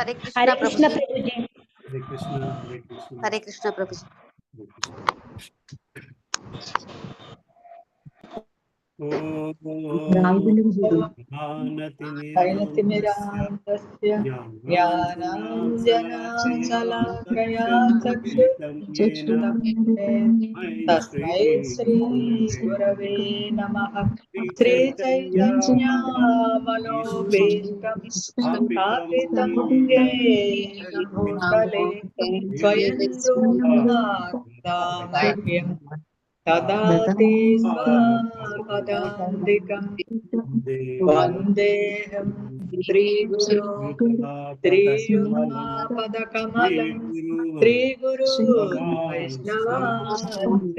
हरे हरे कृष्णा कृष्ण प्रभु जी। प्रभु जी। हरे कृष्णा हरे कृष्णा हरे कृष्णा प्रभु जी। ज्ञानतिमिरान्धस्य ज्ञानाञ्जनशलाकया चक्षुरुन्मिलितं तस्मै श्रीगुरवे नमः। श्रीचैतन्यमनोभीष्टं स्थापितं येन भूतले स्वयं रूपा मह्यं ददाति स्वपदान्तिकं वन्देऽहं श्रीगुरो श्रीयुतापदकमलं श्रीगुरु वैष्णवांश्च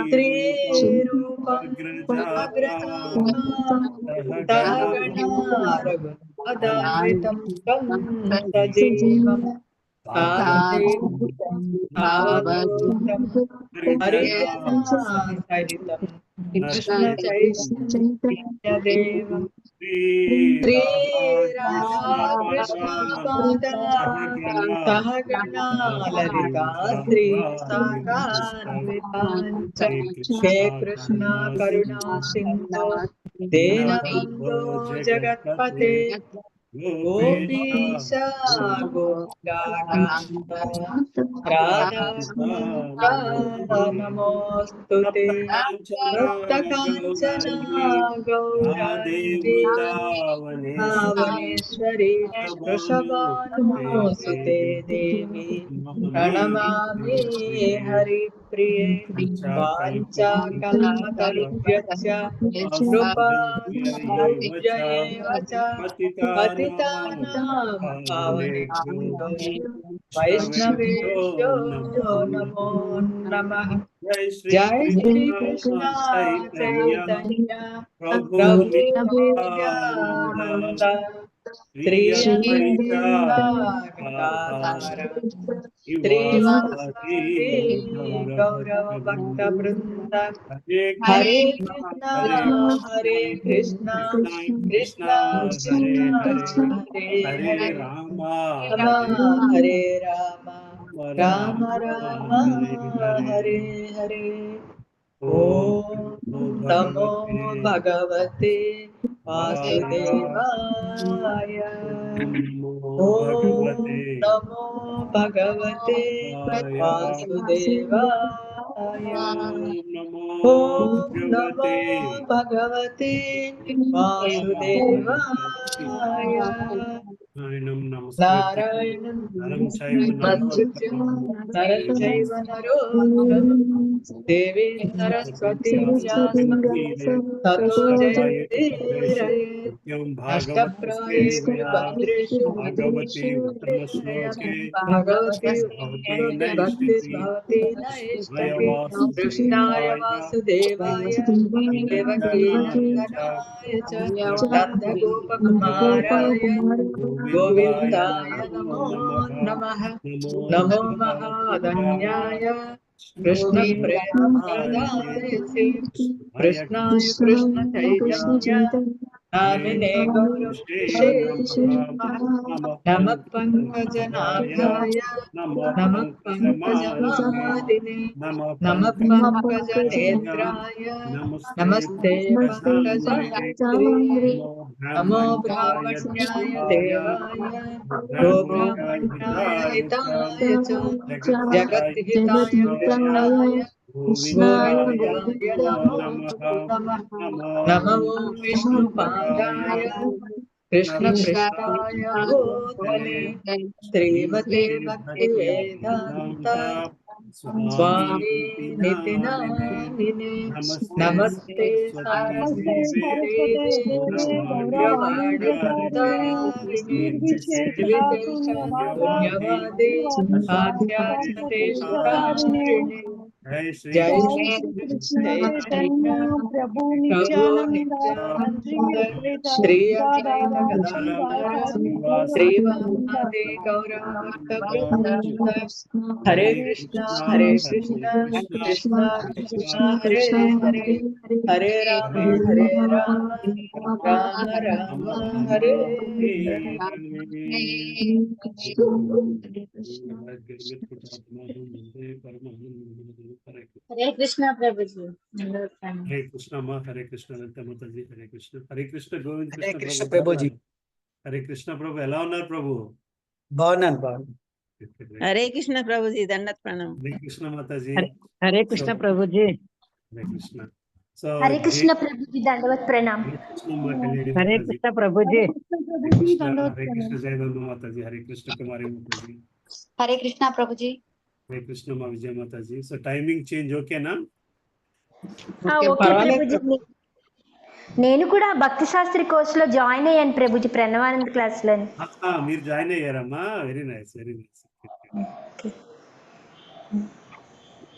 श्रीरूपं सहगणा रघुनाथान्वितं तं सजीवम् सावधूतं हरिजनासहितं कृष्णचैतन्यदेवं सहगणा ललिता श्रीविशाखान्विताञ्च हे कृष्णा करुणा सिन्धो दीनबन्धो जगत्पते गोपीशा गोपिकान्त राधाकान्त नमोऽस्तुते तप्तकाञ्चन गौराङ्गी भावनेश्वरी वृषभानुसुते देवी प्रणमामि हरिप्रिये वाञ्छाकल्पतरुभ्यश्च कृपा सिन्धुभ्यैव च पतितानां पावनेभ्यो वैष्णवेभ्यो नमो नमः। जय श्री कृष्ण चैतन्य प्रभु नित्यानंद श्री अद्वैता गदाधर श्रीवासादि गौरव भक्त वृंद हरे कृष्णा कृष्णा कृष्णा हरे हरे हरे राम राम राम हरे हरे। ओम नमो भगवते वासुदेवाय। ओम नमो भगवते वासुदेवाय। ओम नमो भगवते वासुदेवाय। नारायणं नमस्कृत्य नरं चैव नरोत्तमं देवीं सरस्वतीं व्यासं ततो जयमुदीरयेत्। नष्टप्रायेषु भद्रेषु भगवती उत्तमोऽपि भक्तिर्भवति नैष्ठिकी। कृष्णाय वासुदेवाय देवकी नन्दनाय च नन्दगोपकुमाराय गोविन्दाय नमो नमः। नमो महाधन्याय कृष्णप्रेमप्रदाय कृष्णाय कृष्ण चैतन्य नामिने गौरवशे नमः पंकजनाभाय नमः पंकजमालिने नमः पंकजनेत्राय नमस्ते पंकजाङ्घ्रि नमो ब्राह्मण्याय देवाय गोब्राह्मण्याय हिताय च जगद्हिताय कृष्णाय गोविन्दाय नमो नमः। नमो विष्णुपादाय कृष्णपृष्ठाय भूतले श्रीमते भक्तिवेदान्त स्वामी निति नामिने नमस्ते सरस्वती देवे गौरवाणी प्रचारिणे निर्विशेष शून्यवादी पाश्चात्यदेशतारिणे జై శ్రీ జై జై శ్రీ శ్రీ కృష్ణ చైతన్య చైతన్య ప్రభు ప్రభు నిత్యానంద నిత్యానంద అద్వైత శ్రీ గదాధర అద్వైత శ్రీవాసాది శ్రీవాసాది గౌరభక్త బృంద హరే కృష్ణ కృష్ణ కృష్ణ హరే హరే హరే రామ రామ రామ హరే హరే కృష్ణ ప్రభుజీ. హరే కృష్ణ అమ్మా, హరే కృష్ణ లలిత మాతాజీ, హరే కృష్ణ, హరే కృష్ణ గోవింద్ హరే కృష్ణ కృష్ణ ప్రభు. ప్రభుజీ. హరే కృష్ణ ప్రభు, ఎలా ఉన్నారు ప్రభు? బాగున్నాను. హరే కృష్ణ ప్రభుజీ, దండత్ ప్రణామం. హరే కృష్ణ మాతాజీ. హరే కృష్ణ ప్రభుజీ. హరే కృష్ణ. సో హరే కృష్ణ ప్రభుజీ, దండవత్ ప్రణామ్. హరే కృష్ణ అమ్మా, కళ్యాణి హరే మాతాజీ. కృష్ణ ప్రభుజీ. హరే కృష్ణ, హరే కృష్ణ జయనంద మాతాజీ, హరే కృష్ణ కుమారి మాతాజీ, హరే కృష్ణ ప్రభుజీ. హరే కృష్ణ మా విజయ మాతాజీ. సో టైమింగ్ చేంజ్ ఓకేనా? ఓకే ప్రభుజీ. నేను కూడా భక్తి శాస్త్రి కోర్స్ లో జాయిన్ అయ్యాను ప్రభుజీ, ప్రణవానంద్ క్లాస్ లో. మీరు జాయిన్ అయ్యారమ్మా, very nice, very nice.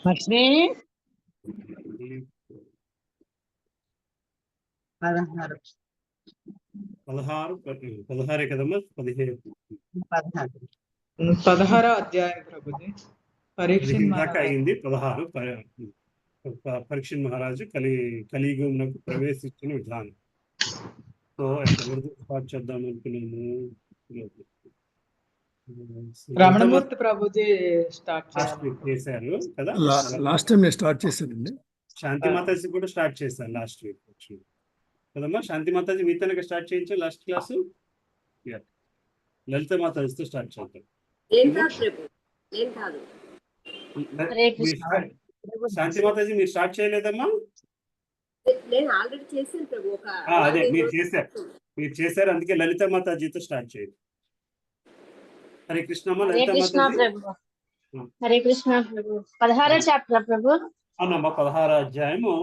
Lakshmi 16 కదమ్మా, 17 16 అధ్యాయం ప్రభుజీ. పరీక్ష దాకా అయింది. 16 పరీక్ష మహారాజు కలియుగమునకు ప్రవేశించిన విధానం. సో ఎవరితో స్టార్ట్ చేద్దాం అనుకున్నాము? రమణమూర్తి ప్రభుజీ స్టార్ట్ చేశారు కదా. లాస్ట్ టైం నేను స్టార్ట్ చేశానండి. శాంతి మాతాజీ కూడా స్టార్ట్ చేశాను లాస్ట్ వీక్ కదమ్మా. శాంతి మాతాజీ మీతోనే స్టార్ట్ చేయించాం లాస్ట్ క్లాసు. లలిత మాతాజీతో స్టార్ట్ చేద్దాం. శాంతి మాతాజీ మీరు స్టార్ట్ చేయలేదమ్మా? నేను ఆల్రెడీ చేశాను ప్రభు. అదే మీరు చేశారు, అందుకే లలిత మాతాజీతో స్టార్ట్ చేయండి. హరే కృష్ణ అమ్మ. హరే లలిత కృష్ణ మాతాజీ. ప్రభు. హరే కృష్ణ ప్రభు. 16వ చాప్టర్ ప్రభు. అవునమ్మా, 16వ అధ్యాయము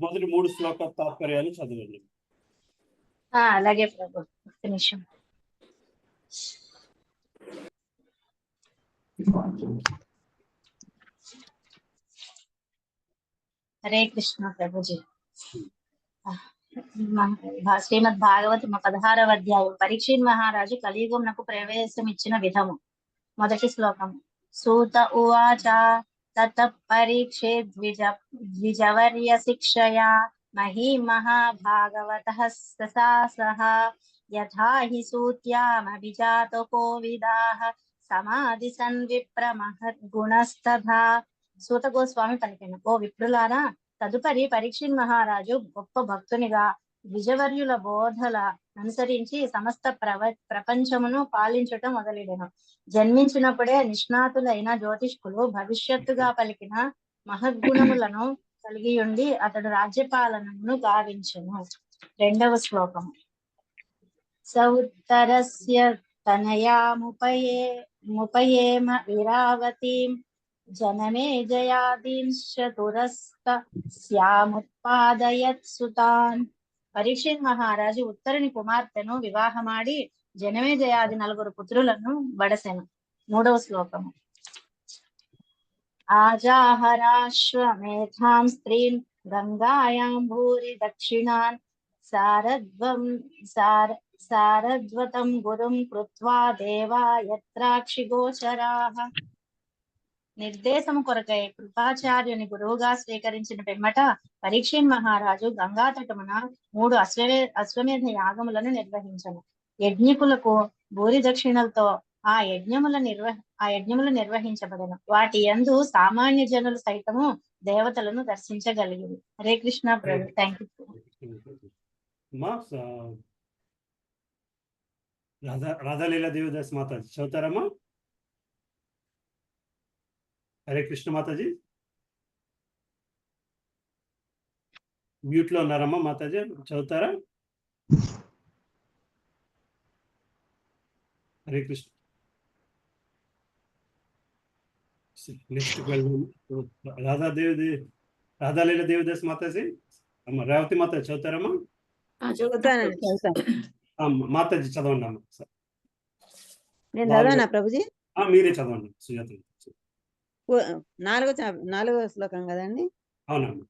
మొదటి 3 శ్లోక తాత్పర్యాలు చదవండి. అలాగే ప్రభు, ఒక్క నిమిషం. హరే కృష్ణ ప్రభుజీ. శ్రీమద్ భాగవతం 16వ అధ్యాయం. పరీక్షిత్ మహారాజు కలియుగమునకు ప్రవేశం ఇచ్చిన విధము. మొదటి శ్లోకం. సూత ఉవాచ తత పరీక్షిత్ ద్విజవర్య శిక్షయా మహీ మహాభాగవతః ససాసః యథా హి సూత్యామభిజాతో కోవిదాః సమాధి సన్ విప్రమహద్గుణస్తథా. సూత గోస్వామి పలికిన, ఓ విప్రులారా, తదుపరి పరీక్షిత్ మహారాజు గొప్ప భక్తునిగా ద్విజవర్యుల బోధల అనుసరించి సమస్త ప్రపంచమును పాలించటం మొదలెడెను. జన్మించినప్పుడే నిష్ణాతులైన జ్యోతిష్కులు భవిష్యత్తుగా పలికిన మహద్గుణములను కలిగి ఉండి అతడు రాజ్యపాలనను గావించెను. రెండవ శ్లోకం. సౌత్తరస్య తనయాముపయేమ వీరావతీం జనమే జయాదీంశ్చతురస్యాముత్పాదయత్ సుతాన్. పరీక్షిత్ మహారాజు ఉత్తరుని కుమార్తెను వివాహమాడి జనమే జయాది 4 పుత్రులను బడసెను. మూడవ శ్లోకము. ఆజాహరాశ్వమేధాం స్త్రీన్ గంగాయాం భూరి దక్షిణాన్ సారద్వతం గురుం కృత్వా దేవా యత్రాక్షి గోచరాః. నిర్దేశము కొరకై కృపాచార్యుని గురువుగా స్వీకరించిన పిమ్మట పరీక్షిత్ మహారాజు గంగా తటమున 3 అశ్వమేధ యాగములను నిర్వహించను. యజ్ఞికులకు భూరి దక్షిణలతో ఆ యజ్ఞములు నిర్వహించబడను. వాటి యందు సామాన్య జనులు సైతము దేవతలను దర్శించగలిగింది. హరే కృష్ణ ప్రభు. Thank you. రాధాలీలా దేవదాస్ మాతాజీ చదువుతారమ్మా? హరే కృష్ణ మాతాజీ. మ్యూట్ లో ఉన్నారమ్మా మాతాజీ, చదువుతారా? హరే కృష్ణ. నెక్స్ట్ రాధాలీల దేవదాస్ మాతాజీ. అమ్మ రేవతి మాతాజీ చదువుతారమ్మా? మాతాజీ చదవండి అమ్మ. నేను చదవనా ప్రభుజీ? మీరే చదవండి సుజాత. నాలుగో శ్లోకం కదండి. అవునమ్మా.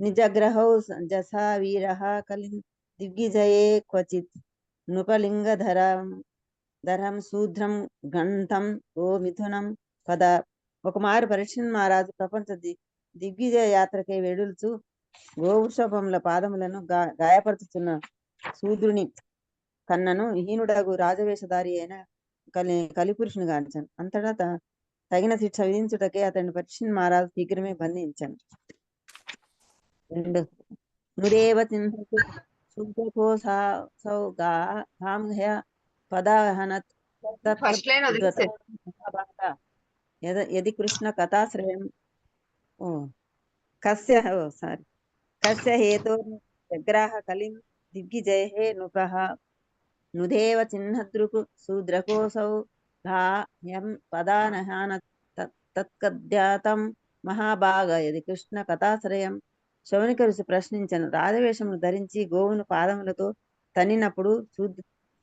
నిజగ్రహౌ జసా వీరః కలిం దిగ్విజయే క్వచిత్ నృపలింగధరం శూద్రం గంధం ఓ మిథునం పద. ఒకమారు పరీక్షణ్ మహారాజు ప్రపంచ దిగ్విజయ యాత్రకై వెడుల్చు గోవృషభముల పాదములను గాయపరుచుతున్న శూద్రుని కన్నను హీనుడగు రాజవేషధారి అయిన కలిపురుషుని గాంచను. అంతటా తగిన శిక్ష విధించుటకే అతన్ని పరీక్షణ్ మహారాజు శీఘ్రమే బంధించాను. నురేవ చింతకు శూద్రకోసాంఘ్య పదాహనత్ ఫస్ట్ లైన్ వదిలేసారు. యది కృష్ణ కథాశ్రయం కస్య హేతో జగ్రాహ కలిం దిగ్విజయే నృపః నుదేవ చిహ్నదృకు శూద్రకోసౌ ఘాయం పదానహానత్ తత్కద్యాతం మహాభాగ యది కృష్ణ కథాశ్రయం. శౌనిక ఋషి ప్రశ్నించను. రాజవేషమును ధరించి గోవును పాదములతో తన్నినప్పుడు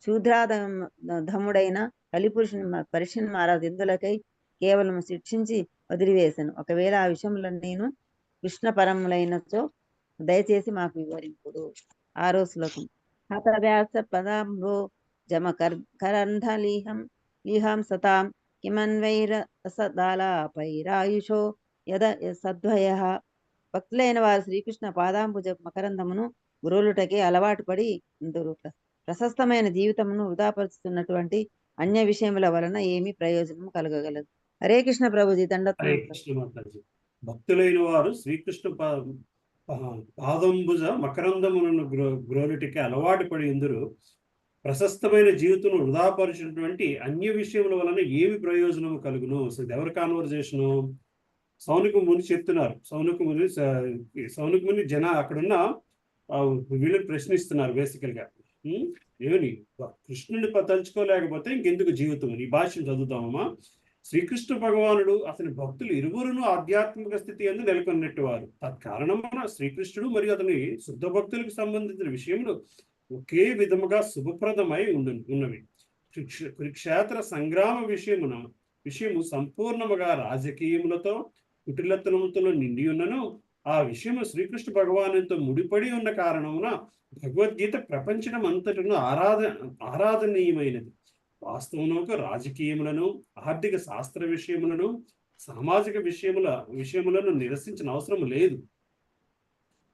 శూద్రాధముడైన కలిపురుషుని పరీక్షణ్ మహారాజు ఎందులకై కేవలం శిక్షించి వదిలివేశాను. ఒకవేళ ఆ విషయంలో నేను కృష్ణ పరములైనచో దయచేసి మాకు వివరింపుడు. 6వ శ్లోకం. హతవ్యాస పదాంబో జమ కరంధలీహం సతాం కిమన్వైరసదాలాపైరాయుషో యద సద్వయః. భక్తులైన వారు శ్రీకృష్ణ పాదాంబుజ మకరందమును గురువులటకే అలవాటు పడి ఇందురు ప్రశస్తమైన జీవితమును వృధాపరుచుతున్నటువంటి అన్య విషయముల వలన ఏమి ప్రయోజనము కలగగలదు. హరే కృష్ణ ప్రభుజీ. దండత్ హరే కృష్ణ మాతాజీ. భక్తులైన వారు శ్రీకృష్ణ పాదంబుజ మకరందములను గ్రోలుటికి అలవాటు పడి ఇందురు ప్రశస్తమైన జీవితం వృధాపరిచినటువంటి అన్య విషయముల వలన ఏమి ప్రయోజనము కలుగును. సో ఇది ఎవరి కాన్వర్జేషను? సౌనక ముని చెప్తున్నారు. సౌనక ముని అక్కడున్న వీళ్ళని ప్రశ్నిస్తున్నారు బేసికల్ గా. ఏమని? కృష్ణుని తలుచుకోలేకపోతే ఇంకెందుకు జీవితం? ఈ భాష్యం చదువుతామమ్మా. శ్రీకృష్ణ భగవానుడు అతని భక్తులు ఇరువురును ఆధ్యాత్మిక స్థితి యందు నెలకొన్నట్టు వారు. తత్కారణమున శ్రీకృష్ణుడు మరియు అతని శుద్ధ భక్తులకు సంబంధించిన విషయములు ఒకే విధముగా శుభప్రదమై ఉన్నవి. కురుక్షేత్ర సంగ్రామ విషయము సంపూర్ణముగా రాజకీయములతో కుటిలతనముతో నిండి ఉన్నను. ఆ విషయము శ్రీకృష్ణ భగవానుతో ముడిపడి ఉన్న కారణమున భగవద్గీత ప్రపంచం అంతటను ఆరాధనీయమైనది. వాస్తవమునకు రాజకీయములను, ఆర్థిక శాస్త్ర విషయములను, సామాజిక విషయములను నిరసించిన అవసరం లేదు.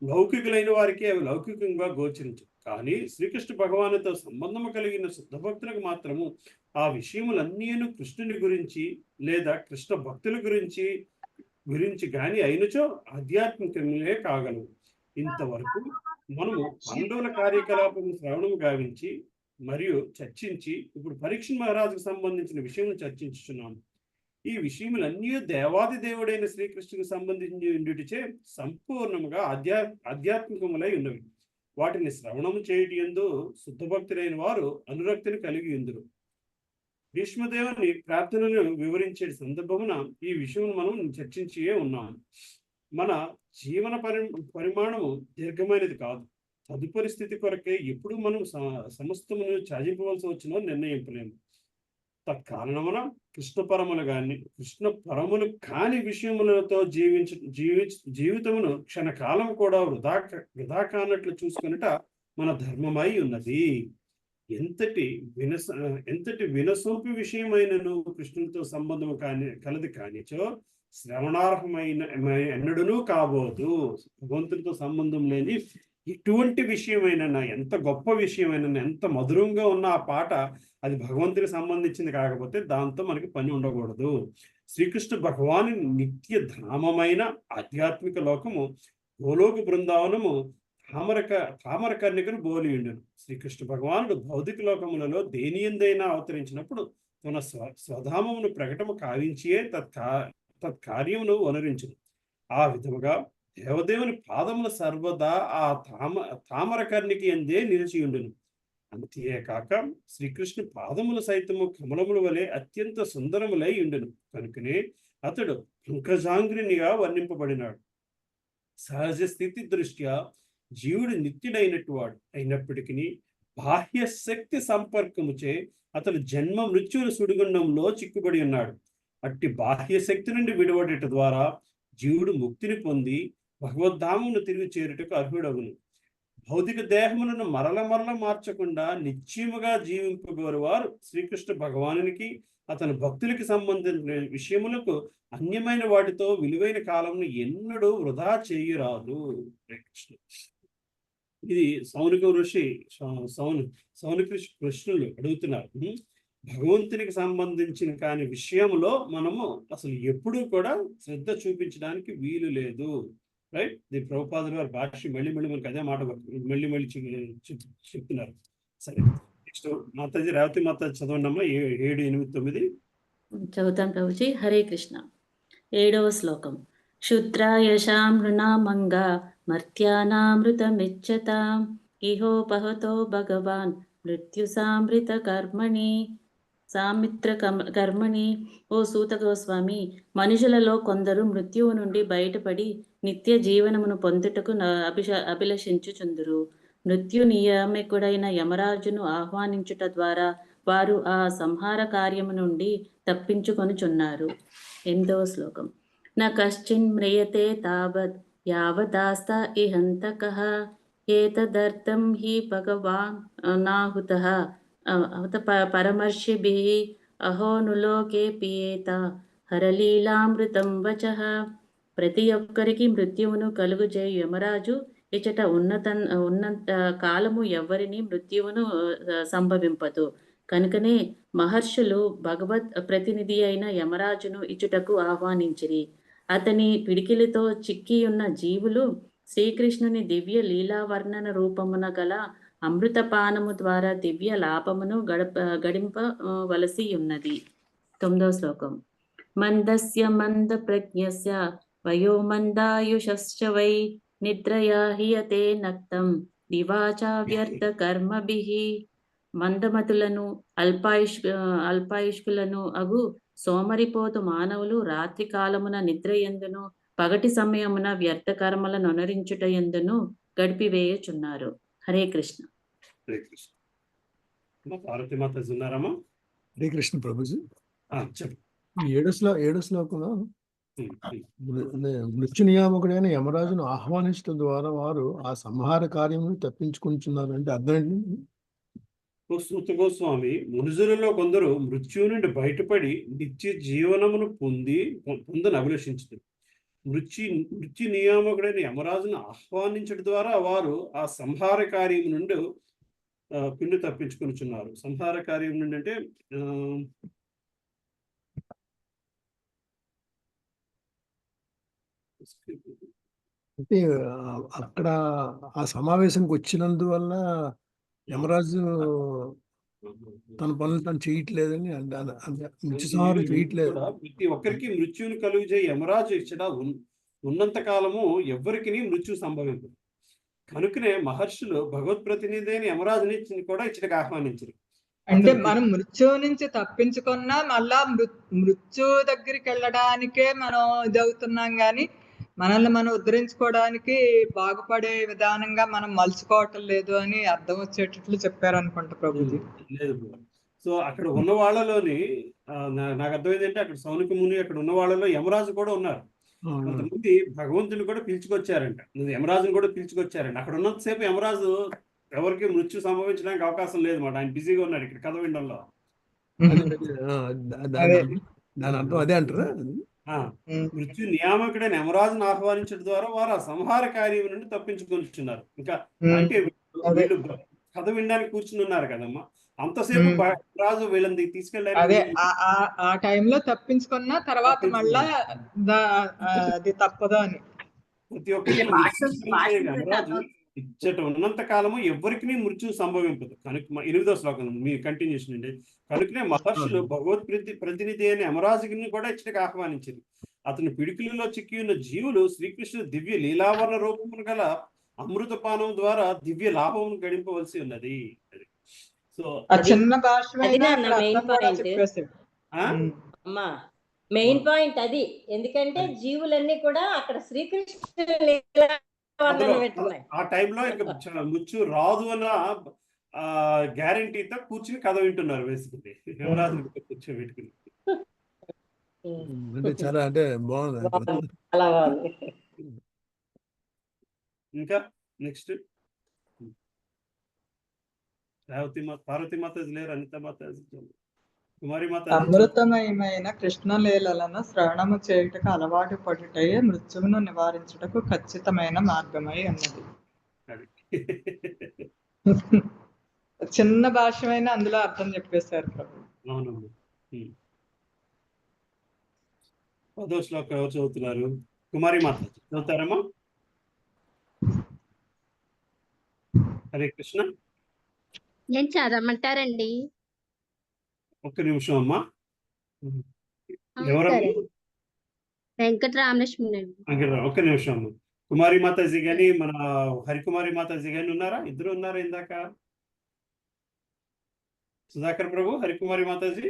లౌకికులైన వారికి అవి లౌకికంగా గోచరించు. కానీ శ్రీకృష్ణ భగవానుతో సంబంధము కలిగిన శుద్ధ భక్తులకు మాత్రము ఆ విషయములన్నీ కృష్ణుని గురించి లేదా కృష్ణ భక్తుల గురించి గాని అయినచో ఆధ్యాత్మికమే కాగలవు. ఇంతవరకు మనము పాండవుల కార్యకలాపము శ్రవణము గావించి మరియు చర్చించి ఇప్పుడు పరీక్ష మహారాజుకు సంబంధించిన విషయం చర్చించుచున్నాము. ఈ విషయములన్నీ దేవాది దేవుడైన శ్రీకృష్ణుకు సంబంధించి సంపూర్ణముగా ఆధ్యాత్మికములై ఉన్నవి. వాటిని శ్రవణము చేయటి యందు శుద్ధ భక్తులైన వారు అనురక్తిని కలిగి ఉందురు. భీష్మదేవుని ప్రార్థనను వివరించే సందర్భమున ఈ విషయం మనం చర్చించే ఉన్నాము. మన జీవన పరిమాణము దీర్ఘమైనది కాదు. తదుపరి స్థితి కొరకే ఎప్పుడు మనం సమస్తమును త్యజింపవలసి వచ్చినో నిర్ణయింపలేము. తత్కారణమున కృష్ణ పరములు కాని విషయములతో జీవితమును క్షణకాలం కూడా వృధా కానట్లు చూసుకున్నట మన ధర్మమై ఉన్నది. ఎంతటి వినసొంపి విషయమైనను కృష్ణునితో సంబంధము కలది కానిచో శ్రవణార్హమైన ఎన్నడూనూ కాబోదు. భగవంతునితో సంబంధం లేని ఎటువంటి విషయమైనా, ఎంత గొప్ప విషయమైనా, ఎంత మధురంగా ఉన్న ఆ పాట అది భగవంతునికి సంబంధించింది కాకపోతే దాంతో మనకి పని ఉండకూడదు. శ్రీకృష్ణ భగవాను నిత్య ధామమైన ఆధ్యాత్మిక లోకము గోలోక బృందావనము తామరకర్ణికను బోలియుండును. శ్రీకృష్ణ భగవానుడు భౌతిక లోకములలో దేనియందైనా అవతరించినప్పుడు తన స్వధామమును ప్రకటము కావించియే తత్కార్యమును వనరించును. ఆ విధముగా దేవదేవుని పాదములు సర్వదా ఆ తామరకర్ణికి ఎందే నిలిచియుండును. అంతేకాక శ్రీకృష్ణ పాదములు సైతము కమలముల వలె అత్యంత సుందరములై ఉండును. కనుకనే అతడు పంకజాంగ్రినిగా వర్ణింపబడినాడు. సహజ స్థితి దృష్ట్యా జీవుడు నిత్యుడైనట్టు వాడు అయినప్పటికీ బాహ్య శక్తి సంపర్కముచే అతడు జన్మ మృత్యుల సుడిగుండంలో చిక్కుబడి ఉన్నాడు. అట్టి బాహ్య శక్తి నుండి విడవడట ద్వారా జీవుడు ముక్తిని పొంది భగవద్ధామమును తిరిగి చేరుటకు అర్హుడగును. భౌతిక దేహములను మరల మార్చకుండా నిశ్చయముగా జీవింపగోరు వారు శ్రీకృష్ణ భగవానునికి అతని భక్తులకి సంబంధించిన విషయములకు అన్యమైన వాటితో విలువైన కాలంను ఎన్నడూ వృధా చేయరాదు. కృష్ణ ఇది సౌనిక ఋషి కృష్ణులు అడుగుతున్నారు. భగవంతునికి సంబంధించిన కాని విషయంలో మనము అసలు ఎప్పుడూ కూడా శ్రద్ధ చూపించడానికి వీలు లేదు. రైట్, ది ప్రభుపాదుల వారి భాష మళ్ళీ మనకు అదే మాట మళ్ళీ చెప్తున్నారు. సరే, నెక్స్ట్ మాతాజీ రేవతి మాతాజీ చదవండమ్మా. 7, 8, 9 చదువుతాం ప్రభుజీ. హరే కృష్ణ. 7వ శ్లోకం. క్షుద్రాయశాం నృణామంగా మర్త్యానామృతమిచ్చతాం ఇహోపహతో భగవాన్ మృత్యు సామృత కర్మణి కర్మణి. ఓ సూత గోస్వామి, మనుషులలో కొందరు మృత్యువు నుండి బయటపడి నిత్య జీవనమును పొందుటకు అభిలషించుచుందురు. మృత్యు నియామకుడైన యమరాజును ఆహ్వానించుట ద్వారా వారు ఆ సంహార కార్యము నుండి తప్పించుకొనుచున్నారు. 8వ శ్లోకం. న కశ్చిన్ మ్రియతే తావత్ యావదాస్త ఇహంతకః ఏతదర్థం హి భగవాన్ నాహుతః పరమర్షిభిః అహోనులోకే పియేత హరలీలామృతం వచః. ప్రతి ఒక్కరికి మృత్యువును కలుగుచేయు యమరాజు ఇచట ఉన్నంత కాలము ఎవరిని మృత్యువును సంభవింపదు. కనుకనే మహర్షులు భగవత్ ప్రతినిధి అయిన యమరాజును ఇచుటకు ఆహ్వానించిరి. అతని పిడికిలితో చిక్కియున్న జీవులు శ్రీకృష్ణుని దివ్య లీలావర్ణన రూపమున గల అమృతపానము ద్వారా దివ్య లాభమును గడింపవలసి ఉన్నది. 9వ శ్లోకం. మందస్య మంద ప్రజ్ఞస్య వయోమందాయుషశ్చ వై నిద్రయా హియతే నక్తం దివాచా వ్యర్థ కర్మభిః. మందమతులను అల్పాయుష్కులను అగు సోమరిపోతు మానవులు రాత్రి కాలమున నిద్రయందును పగటి సమయమున వ్యర్థ కర్మలను అనురించుటయందును గడిపివేయుచున్నారు. హరే కృష్ణ. హరే కృష్ణ. పార్వతి మాత ఉన్నారమ్మా? హరే కృష్ణ ప్రభుజీ. చెప్పు. 7వ శ్లోకంలో మృత్యు నియామకుడైన యమరాజును ఆహ్వానించడం ద్వారా వారు ఆ సంహార కార్యమును తప్పించుకుంటున్నారు అంటే అర్థం ఏంటి? సూత గోస్వామి, మనుషులలో కొందరు మృత్యు నుండి బయటపడి నిత్య జీవనమును పొందని అభిలషించుతారు. మృత్యు నియామకుడైన యమరాజును ఆహ్వానించడం ద్వారా వారు ఆ సంహార కార్యం నుండి పిండి తప్పించుకొనిచున్నారు. సంహార కార్యం నుండి అంటే అంటే అక్కడ ఆ సమావేశానికి వచ్చినందువల్ల యమరాజు తన పనులు తను చేయట్లేదని మృత్యు సంహారం చేయట్లేదు. ప్రతి ఒక్కరికి మృత్యుని కలుగజేయ యమరాజు ఇచ్చట ఉన్నంత కాలము ఎవరికి మృత్యు సంభవించదు. కనుకనే మహర్షులు భగవత్ ప్రతినిధి అయిన యమరాజుని కూడా ఇచ్చటకు ఆహ్వానించారు. అంటే మనం మృత్యువు నుంచి తప్పించుకున్నా మళ్ళా మృత్యు దగ్గరికి వెళ్ళడానికే మనం ఇదవుతున్నాం గాని మనల్ని మనం ఉద్ధరించుకోవడానికి బాగుపడే విధానంగా మనం మలుచుకోవటం లేదు అని అర్థం వచ్చేటట్లు చెప్పారు అనుకుంటా ప్రభుజీ. లేదు. సో అక్కడ ఉన్న వాళ్ళలోని నాకు అర్థమైంది అంటే అక్కడ సౌనిక ముని అక్కడ ఉన్న వాళ్ళలో యమరాజు కూడా ఉన్నారు. కొంతమంది భగవంతుని కూడా పిలుచుకొచ్చారంట, యమరాజుని కూడా పిలుచుకొచ్చారంట. అక్కడ ఉన్నంతసేపు యమరాజు ఎవరికి మృత్యు సంభవించడానికి అవకాశం లేదు మాట. ఆయన బిజీగా ఉన్నాడు ఇక్కడ కథ వినడంలో. దాని అర్థం అదే అంటారా? మృత్యు నియామకుడైన యమరాజును ఆహ్వానించడం ద్వారా వారు ఆ సంహార కార్యం నుండి తప్పించుకొనిచున్నారు. ఇంకా అంటే వీళ్ళు కథ వినడానికి కూర్చుని ఉన్నారు కదమ్మా, అంతసేపు రాజు వీళ్ళని తీసుకెళ్ళారు. ఆ టైంలో తప్పించుకున్న తర్వాత మళ్ళా అది తప్పదు అని ప్రతి ఒక్కరికి యమరాజు ఇచ్చట ఉన్నంత కాలము ఎవరికి మృత్యు సంభవింపదు. కనుక 8వ శ్లోకం మీ కంటిన్యూషన్ అండి. కనుకనే మహర్షులు భగవత్ ప్రతినిధి అయిన యమరాజుని కూడా ఇచ్చటకు ఆహ్వానించారు. అతని పిడికిలలో చిక్కి ఉన్న జీవులు శ్రీకృష్ణుడు దివ్య లీలావరణ రూపమును గల అమృతపానం ద్వారా దివ్య లాభమును గడింపవలసి ఉన్నది. సో చిన్న భాష మెయిన్ పాయింట్ అది. ఎందుకంటే జీవులన్నీ కూడా అక్కడ శ్రీకృష్ణుడు ఆ టైంలో ఇంకా మృత్యు రాదు అన్న గ్యారంటీతో కూర్చుని కథ వింటున్నారు. వేసుకుంది యమరాజు కూర్చోబెట్టుకుని. అంటే చాలా అంటే బాగుంది. బాగుంది, చాలా బాగుంది. ఇంకా నెక్స్ట్ పార్వతీ మాతాజీ లేరు, అనిత మాతాజీ, కుమారి మాతాజీ. అమృతమయమైన కృష్ణ లీలలను శ్రవణము చేయుటకు అలవాటు పడుటయే మృత్యువును నివారించుటకు ఖచ్చితమైన మార్గమై ఉన్నది. చిన్న భాష్యమైన అందులో అర్థం చెప్పేశారు ప్రభు. అవునమ్మా. 10వ శ్లోకం ఎవరు చదువుతున్నారు? కుమారి మాతాజీ చదువుతారమ్మా. హరే కృష్ణ. నేను చదవమంటారండి? ఒక్క నిమిషం అమ్మా. సరే. ఎవరమ్మా? వెంకటరామలక్ష్మి అండి. ఒక్క నిమిషం అమ్మా. కుమారి మాతాజీ గాని మన హరికుమారి మాతాజీ గాని ఉన్నారా? ఇద్దరు ఉన్నారా ఇందాక? సుధాకర్ ప్రభు, హరికుమారి మాతాజీ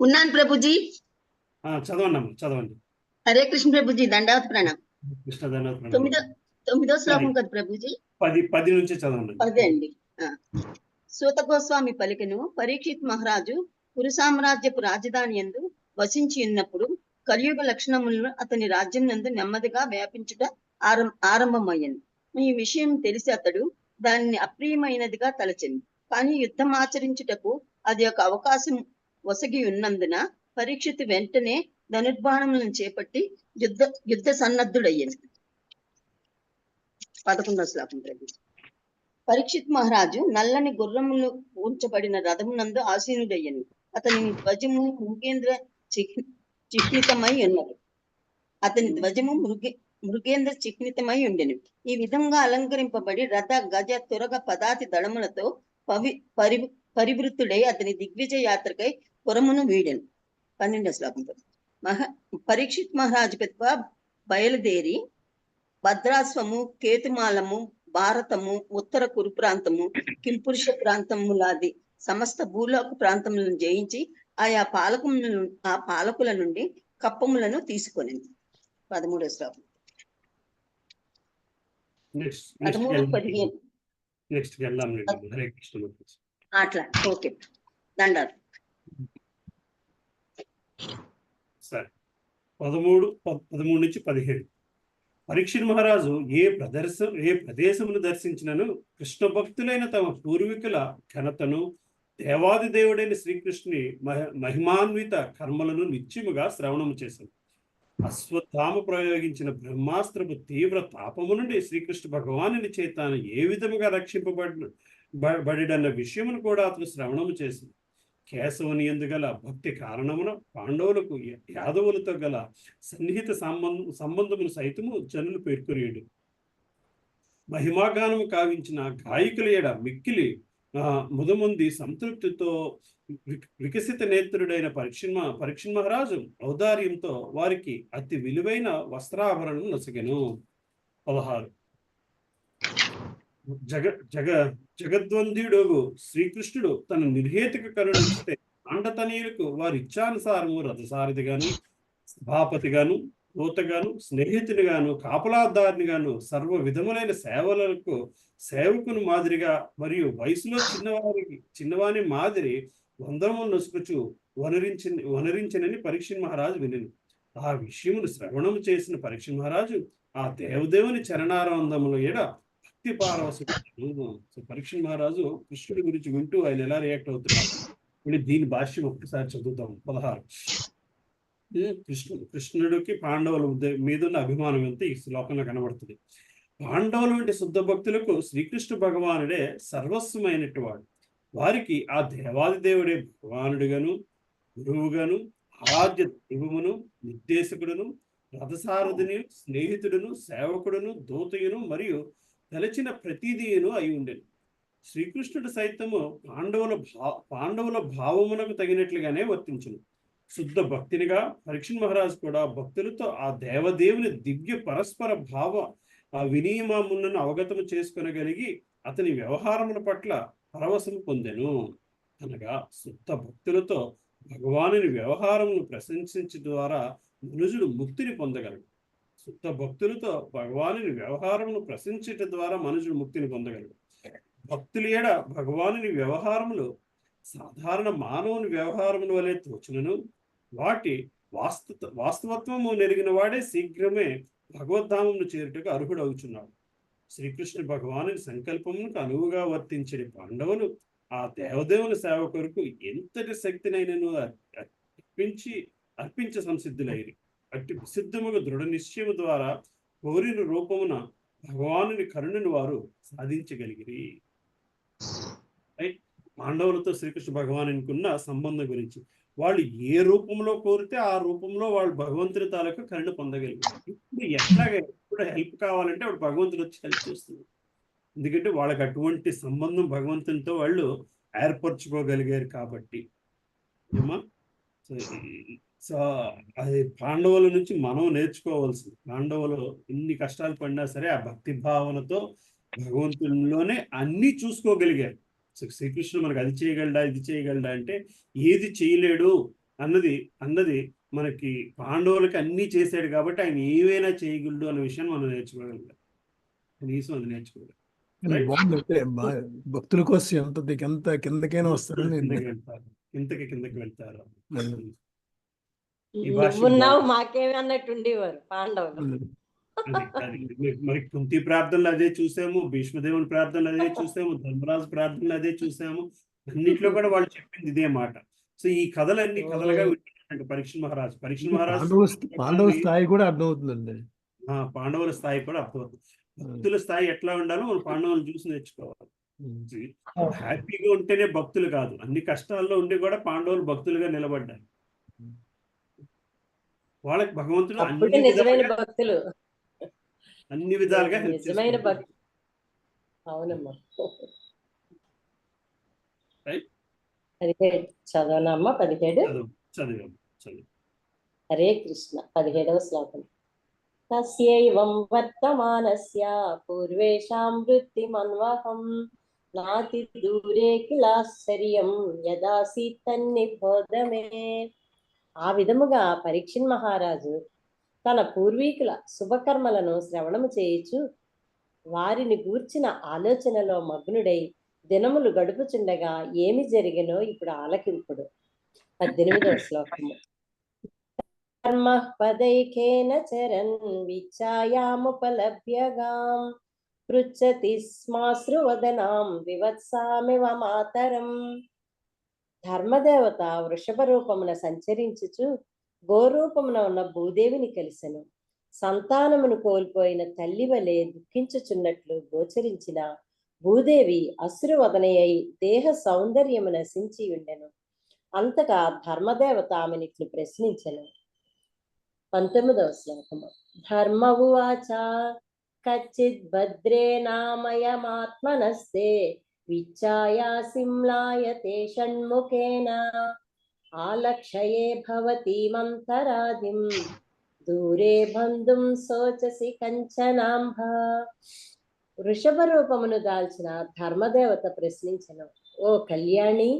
ఉన్నాను ప్రభుజీ. చదవండి అమ్మా, చదవండి. హరే కృష్ణ ప్రభుజీ, దండావత్ ప్రణాం. కృష్ణ దండావత్. 9వ శ్లోకం కదా ప్రభుజీ? 10 నుంచి చదవండి. 10 అండి. సూత గోస్వామి పలికెను, పరీక్షిత్ మహారాజు కురు సామ్రాజ్యపు రాజధాని యందు వసించి ఉన్నప్పుడు కలియుగ లక్షణములను అతని రాజ్యం నందు నెమ్మదిగా వ్యాపించుట ఆరంభమయ్యింది. ఈ విషయం తెలిసి అతడు దానిని అప్రియమైనదిగా తలచెను. కానీ యుద్ధం ఆచరించుటకు అది ఒక అవకాశం ఒసగి ఉన్నందున పరీక్షిత్ వెంటనే ధనుర్బాణములను చేపట్టి యుద్ధ సన్నద్ధుడయ్యను. 11వ శ్లోకం ప్రభుజీ. పరీక్షిత్ మహారాజు నల్లని గుర్రములు ఉంచబడిన రథమునందు ఆసీనుడయ్యను. అతని ధ్వజము మృగేంద్ర చిహ్నితమై ఉన్నది. మృగేంద్ర చిహ్నితమై ఉండెను. ఈ విధంగా అలంకరింపబడి రథ గజ తురగ పదాతి దళములతో పరివృత్తుడై అతని దిగ్విజయ యాత్రకై పురమును వీడెను. 12వ శ్లోకం. పరీక్షిత్ మహారాజు పెద్ద బయలుదేరి భద్రాశ్వము, కేతుమాలము, భారతము, ఉత్తర కురు ప్రాంతము, కింపురుష ప్రాంతములాది సమస్త భూలోక ప్రాంతములను జయించి ఆయా పాలకుల నుండి కప్పములను తీసుకొని 13వ శ్లోకం. 13-15 అట్లా. ఓకే, దండాలు. సరే, 13 నుంచి 17. పరీక్షిత్ మహారాజు ఏ ప్రదేశమును దర్శించినను కృష్ణ భక్తులైన తమ పూర్వీకుల ఘనతను, దేవాది దేవుడైన శ్రీకృష్ణుని మహిమాన్విత కర్మలను నిత్యముగా శ్రవణము చేశాను. అశ్వత్థామ ప్రయోగించిన బ్రహ్మాస్త్రపు తీవ్ర తాపము నుండి శ్రీకృష్ణ భగవానుని చేత ఏ విధముగా రక్షింపబడిన విషయమును కూడా అతను శ్రవణము చేసింది. కేశవుని యందు గల భక్తి కారణమున పాండవులకు యాదవులతో గల సన్నిహిత సంబంధమును సైతము జనులు పేర్కొనేడు. మహిమాగానము కావించిన గాయకుల ఎడ మిక్కిలి ముదముంది సంతృప్తితో వికసిత నేత్రుడైన పరీక్షిత్ మహారాజు ఔదార్యంతో వారికి అతి విలువైన వస్త్రాభరణం నొసగెను. 16. జగద్వంద్యుడు శ్రీకృష్ణుడు తన నిర్హేతుక కరుణిస్తే పాండతనీయులకు వారి ఇచ్చానుసారము రథసారథిగాను, సభాపతిగాను, దూతగాను, స్నేహితునిగాను, కాపలాదారునిగాను, సర్వ విధములైన సేవలకు సేవకుని మాదిరిగా మరియు వయసులో చిన్నవాని మాదిరి వందరము నొసుకుచు వనరించినని పరీక్షిత్ మహారాజు వినెను. ఆ విషయమును శ్రవణము చేసిన పరీక్షిత్ మహారాజు ఆ దేవదేవుని చరణారంధముల ఎడ భక్తి పారవశుడు. పరీక్షిత్ మహారాజు కృష్ణుడి గురించి వింటూ ఆయన ఎలా రియాక్ట్ అవుతున్నారు దీని భాష్యం ఒక్కసారి చదువుతాం. 16. కృష్ణుడికి పాండవుల మీద ఉన్న అభిమానం ఎంత ఈ శ్లోకంలో కనబడుతుంది. పాండవుల వంటి శుద్ధ భక్తులకు శ్రీకృష్ణ భగవానుడే సర్వస్వమైనట్టు వాడు. వారికి ఆ దేవాది దేవుడే భగవానుడిగాను, గురువుగాను, ఆరాధ్య దైవమును, నిర్దేశకుడును, రథసారథుని, స్నేహితుడును, సేవకుడును, దూతయును మరియు తలచిన ప్రతిదీయును అయి ఉండెను. శ్రీకృష్ణుడు సైతము పాండవుల భావమునకు తగినట్లుగానే వర్తించును. శుద్ధ భక్తినిగా పరీక్షిత్ మహారాజు కూడా భక్తులతో ఆ దేవదేవుని దివ్య పరస్పర భావ వినియమములను అవగతము చేసుకొనగలిగి అతని వ్యవహారముల పట్ల పరవశము పొందెను. అనగా శుద్ధ భక్తులతో భగవానుని వ్యవహారమును ప్రశంసించ ద్వారా మనుషుడు ముక్తిని పొందగలడు. శుద్ధ భక్తులతో భగవానుని వ్యవహారమును ప్రశంసించట ద్వారా మనుషుడు ముక్తిని పొందగలడు. భక్తుల ఎడ భగవానుని వ్యవహారములు సాధారణ మానవుని వ్యవహారముల వలె తోచునను వాటి వాస్తవత్వము నెరిగిన వాడే శీఘ్రమే భగవద్ధామమును చేరుటకు అర్హుడవుచున్నాడు. శ్రీకృష్ణ భగవాను సంకల్పమునకు అనువుగా వర్తించని పాండవులు ఆ దేవదేవుని సేవ కొరకు ఎంతటి శక్తినైనను అర్పించ సంసిద్ధులైరి. అట్టి విశుద్ధముగా దృఢ నిశ్చయము ద్వారా కోరిన రూపమున భగవానుని కరుణను వారు సాధించగలిగిరి. పాండవులతో శ్రీకృష్ణ భగవానునికి ఉన్న సంబంధం గురించి, వాళ్ళు ఏ రూపంలో కోరితే ఆ రూపంలో వాళ్ళు భగవంతుని తాలూకు కరుణ పొందగలిగారు. ఇప్పుడు ఎప్పుడు హెల్ప్ కావాలంటే అప్పుడు భగవంతుడు వచ్చి హెల్ప్ చేస్తుంది. ఎందుకంటే వాళ్ళకి అటువంటి సంబంధం భగవంతునితో వాళ్ళు ఏర్పరచుకోగలిగారు కాబట్టి. ఏమా సో అది పాండవుల నుంచి మనం నేర్చుకోవాల్సింది. పాండవులు ఎన్ని కష్టాలు పడినా సరే ఆ భక్తి భావనతో భగవంతునిలోనే అన్ని చూసుకోగలిగారు. సో శ్రీకృష్ణుడు మనకు అది చేయగలడా ఇది చేయగలడా అంటే ఏది చేయలేడు అన్నది మనకి పాండవులకి అన్ని చేశాడు కాబట్టి ఆయన ఏవైనా చేయగలడు అన్న విషయాన్ని మనం నేర్చుకోగలిగాం. కనీసం అది నేర్చుకోగలం. భక్తుల కోసం ఎంత కిందకైనా వస్తారు, కిందకి వెళ్తారు. నువ్వున్నావు మాకేమి అన్నట్టు ఉండేవారు పాండవులు. మరి కుంతి ప్రార్థనలు అదే చూసాము, భీష్మదేవుని ప్రార్థనలు అదే చూసాము, ధర్మరాజు ప్రార్థనలు అదే చూసాము. అన్నిట్లో కూడా వాళ్ళు చెప్పింది ఇదే మాట. సో ఈ కథలన్నీ కథలుగా వింటున్నారంటే పరీక్ష మహారాజు పాండవుల స్థాయి కూడా అర్థమవుతుందండి. పాండవుల స్థాయి కూడా అర్థమవుతుంది. భక్తుల స్థాయి ఎట్లా ఉండాలో మనం పాండవులను చూసి నేర్చుకోవాలి. హ్యాపీగా ఉంటేనే భక్తులు కాదు, అన్ని కష్టాల్లో ఉండి కూడా పాండవులు భక్తులుగా నిలబడ్డారు. వాళ్ళకి భగవంతుడు అన్ని విధాలుగా నిజమైన భక్తి. అవునమ్మా. చదవనమ్మా 17. హరే కృష్ణ. 17వ శ్లోకం. తస్యైవం వర్తమానస్య పూర్వేషాం వృత్తిమన్వహం నాతి దూరే కిలాశ్చర్యం యదాసి తన్నిబోధమే. ఆ విధముగా పరీక్షిన్ మహారాజు తన పూర్వీకుల శుభకర్మలను శ్రవణము చేయుచు వారిని గూర్చిన ఆలోచనలో మగ్నుడై దినములు గడుపుచుండగా ఏమి జరిగినో ఇప్పుడు ఆలకింపుడు. 18వ శ్లోకము. కర్మ పదైకేన చరన్ విచ్ఛాయాముపలభ్యగాం పృచ్చతి స్మాశ్రువదనాం వివత్సామివ మాతరం. ధర్మదేవత వృషభ రూపమున సంచరించుచు గోరూపమున ఉన్న భూదేవిని కలిసెను. సంతానమును కోల్పోయిన తల్లి వలె దుఃఖించుచున్నట్లు గోచరించిన భూదేవి అశ్రువదనయై దేహ సౌందర్యము నశించి ఉండెను. అంతటా ధర్మదేవత ఆమెనిట్లు ప్రశ్నించెను. 19వ శ్లోకము. ధర్మ ఉవాచ కచ్చిత్ భద్రే నామయమాత్మనస్తే విచ్ఛాయాసిమ్లాయతే షణ్ముఖేన ఆలక్షయే భవతీమంతరాదిం దూరే బంధుం శోచసి కంచనాంభ. వృషభ రూపమును దాల్చిన ధర్మదేవత ప్రశ్నించెను. ఓ కళ్యాణి,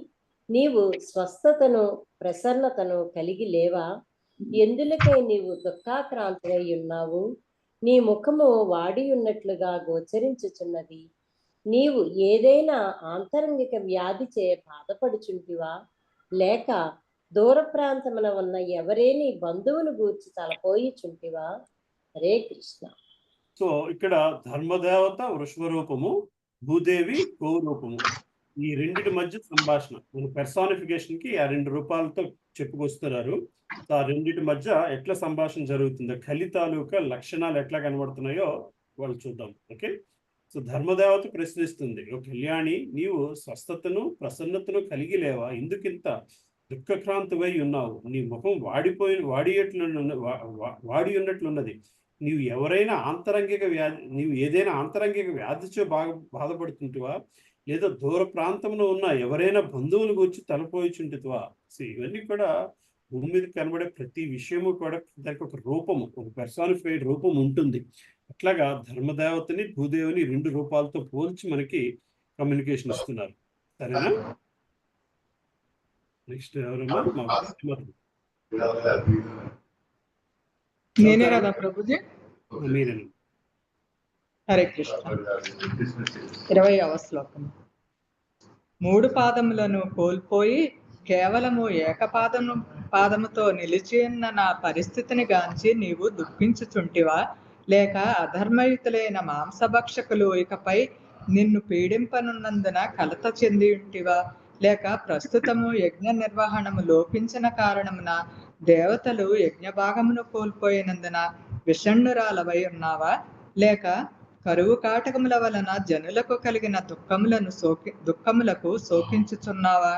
నీవు స్వస్థతను ప్రసన్నతను కలిగి లేవా? ఎందులకై నీవు దుఃఖాక్రాంతుడై ఉన్నావు? నీ ముఖము వాడి ఉన్నట్లుగా గోచరించుచున్నది. నీవు ఏదైనా ఆంతరంగిక వ్యాధిచే బాధపడుచుంటివా? లేక దూర ప్రాంతమున ఉన్న ఎవరేని బంధువును గూర్చి తలపోయిచుంటివా? హరే కృష్ణ. సో ఇక్కడ ధర్మదేవత వృషభ రూపము, భూదేవి గోవు రూపము, ఈ రెండిటి మధ్య సంభాషణ. మన పెర్సానిఫికేషన్ కి ఆ రెండు రూపాలతో చెప్పుకొస్తున్నారు. ఆ రెండిటి మధ్య ఎట్లా సంభాషణ జరుగుతుందో, కలి తాలూకా లక్షణాలు ఎట్లా కనబడుతున్నాయో వాళ్ళు చూద్దాం. ఓకే. సో ధర్మదేవత ప్రశ్నిస్తుంది, ఓ కళ్యాణి, నీవు స్వస్థతను ప్రసన్నతను కలిగి లేవా? ఎందుకింత దుఃఖక్రాంతివై ఉన్నావు? నీ ముఖం వాడి ఉన్నట్లున్నది. నీవు ఏదైనా ఆంతరంగిక వ్యాధితో బాధపడుతుంటివా? లేదా దూర ప్రాంతంలో ఉన్న ఎవరైనా బంధువుల గురించి తలపోయిచుంటివా? సో ఇవన్నీ కూడా భూమి మీద కనబడే ప్రతి విషయము కూడా దానికి ఒక రూపము, ఒక పెర్సానిఫైడ్ రూపం ఉంటుంది. అట్లాగా ధర్మదేవతని భూదేవిని రెండు రూపాలతో పోల్చి మనకి కమ్యూనికేషన్ ఇస్తున్నారు. సరేనా? నెక్స్ట్ ఎవరమ్మా? నేనే కదా ప్రభుజీ? మీరేనా? హరే కృష్ణ. 20వ శ్లోకం. మూడు పాదములను కోల్పోయి కేవలము పాదముతో నిలిచి ఉన్న నా పరిస్థితిని గాంచి నీవు దుఃఖించుచుంటివా? లేక అధర్మయుతులైన మాంసభక్షకులు ఇకపై నిన్ను పీడింపనున్నందున కలత చెంది ఉంటివా? లేక ప్రస్తుతము యజ్ఞ నిర్వహణము లోపించిన కారణమున దేవతలు యజ్ఞ భాగమును కోల్పోయినందున విషణ్ణురాలవై ఉన్నావా? లేక కరువు కాటకముల వలన జనులకు కలిగిన దుఃఖములకు శోకించుచున్నావా?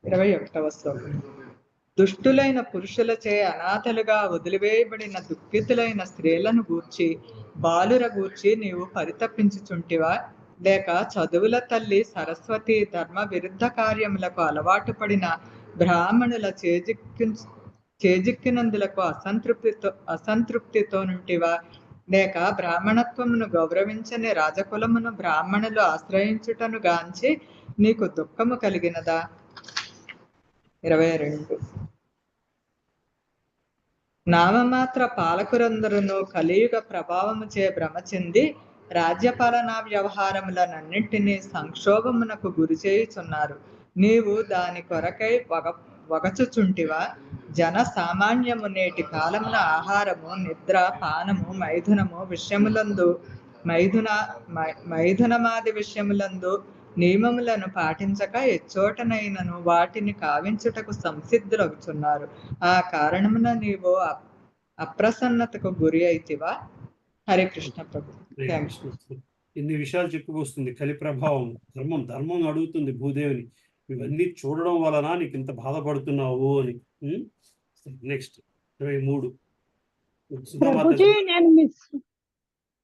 21వ శ్లోకం. దుష్టులైన పురుషులచే అనాథలుగా వదిలివేయబడిన దుఃఖితులైన స్త్రీలను గూర్చి బాలుర గూర్చి నీవు పరితపించుచుంటివా? లేక చదువుల తల్లి సరస్వతి ధర్మ విరుద్ధ కార్యములకు అలవాటు పడిన బ్రాహ్మణుల చేజిక్కినందులకు అసంతృప్తితో నుంటివా? లేక బ్రాహ్మణత్వమును గౌరవించని రాజకులమును బ్రాహ్మణులు ఆశ్రయించుటను గాంచి నీకు దుఃఖము కలిగినదా? 22. నామమాత్ర పాలకులందరూ కలియుగ ప్రభావముచే భ్రమ చెంది రాజ్యపాలనా వ్యవహారములనన్నింటినీ సంక్షోభమునకు గురి చేయుచున్నారు. నీవు దాని కొరకై వగచుచుంటివా? జన సామాన్యము నేటి కాలమున ఆహారము, నిద్ర, పానము, మైథునము విషయములందు మైథునమాది విషయములందు నియమములను పాటించక ఎచ్చోటనైనను వాటిని కావించుటకు సంసిద్ధులవుతున్నారు. ఆ కారణమున నీవు అప్రసన్నతకు గురి అయితివా? హరే కృష్ణ ప్రభు. ఇన్ని విషయాలు చెప్పుకొస్తుంది. కలి ప్రభావం, ధర్మం అడుగుతుంది భూదేవిని, ఇవన్నీ చూడడం వలన నీకు ఇంత బాధపడుతున్నావు అని. నెక్స్ట్ 23.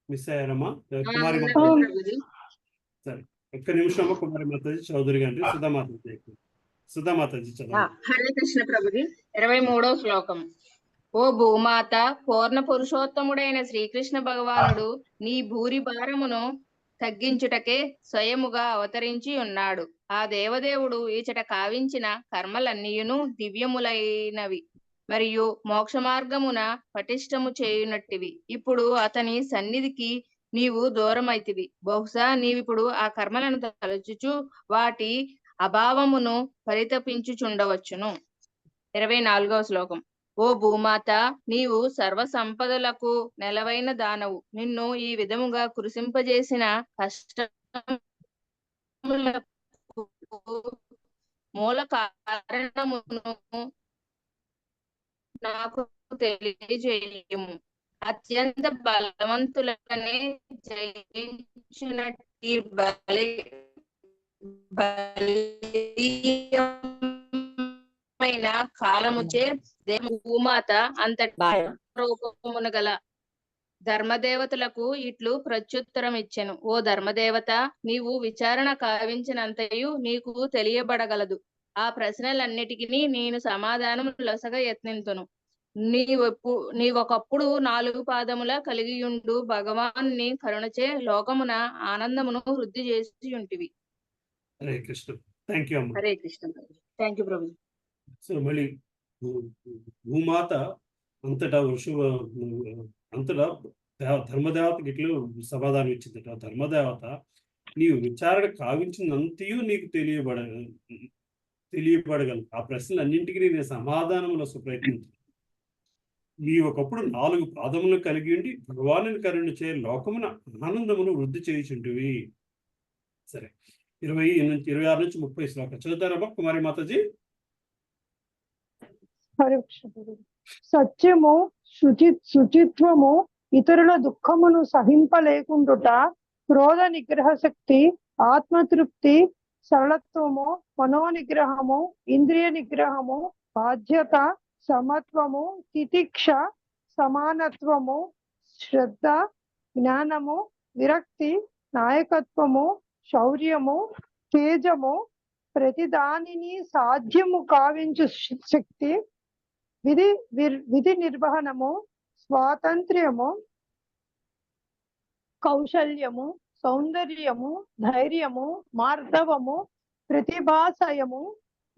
మిస్ అయ్యారమ్మా కుమారి మాతాజీ? సరే, ఒక్క నిమిషం కుమారి మాతాజీ చౌదరి గారి సుధామాతాజీ చదువు. హరే కృష్ణ ప్రభుజీ. 23వ శ్లోకం. ఓ భూమాత, పూర్ణ పురుషోత్తముడైన శ్రీకృష్ణ భగవానుడు నీ భూరి భారమును తగ్గించుటకే స్వయముగా అవతరించి ఉన్నాడు. ఆ దేవదేవుడు ఈచట కావించిన కర్మలన్నీయును దివ్యములైనవి మరియు మోక్ష మార్గమున పటిష్టము చేయునట్టివి. ఇప్పుడు అతని సన్నిధికి నీవు దూరమైతివి. బహుశా నీవిప్పుడు ఆ కర్మలను తలచుచు వాటి అభావమును పరితపించుచుండవచ్చును. 24వ శ్లోకం. ఓ భూమాత, నీవు సర్వ సంపదలకు నెలవైన దానవు. నిన్ను ఈ విధముగా కురిసింపజేసిన కష్టములకు మూల కారణమును నాకు తెలియజేయము. అత్యంత బలవంతులనే జయించినట్టి బలీయమైన కాలముచే భూమాత అంతటి రూపమున గల ధర్మదేవతలకు ఇట్లు ప్రత్యుత్తరం ఇచ్చెను. ఓ ధర్మదేవత, నీవు విచారణ కావించినంతయు నీకు తెలియబడగలదు. ఆ ప్రశ్నలన్నిటికీ నేను సమాధానం లొసగా యత్నింతును. నీవొకప్పుడు 4 పాదముల కలిగియుండు భగవాన్ని కరుణచే లోకమున ఆనందమును వృద్ధి చేసి ఉంటివి. Hare Krishna. Thank you. Hare Krishna. Thank you Prabhu. So మళ్ళీ భూమాత అంతటా ధర్మదేవతకి ఇట్లు సమాధానం ఇచ్చిందట. ధర్మదేవత, నీవు విచారణ కావించినంతయు నీకు తెలియబడగలదు. ఆ ప్రశ్నలన్నింటికీ నేను సమాధానముల ప్రయత్నించు. నీవు ఒకప్పుడు 4 పాదములను కలిగి ఉండి భగవాను కరుణ చే లోకమున ఆనందమును వృద్ధి చేయుచుంటివి. సరే, 26 నుంచి 30 శ్లోకం చదువుతారమ్మా కుమారి మాతాజీ? సత్యము, శుచిత్వము, ఇతరుల దుఃఖమును సహింపలేకుండుట, క్రోధ నిగ్రహ శక్తి, ఆత్మతృప్తి, సరళత్వము, మనోనిగ్రహము, ఇంద్రియ నిగ్రహము, బాధ్యత, సమత్వము, తితిక్ష, సమానత్వము, శ్రద్ధ, జ్ఞానము, విరక్తి, నాయకత్వము, శౌర్యము, తేజము, ప్రతిదానిని సాధ్యము కావించు శక్తి, విధి నిర్వహణము, స్వాతంత్ర్యము, కౌశల్యము, సౌందర్యము, ధైర్యము, మార్ధవము, ప్రతిభాశయము,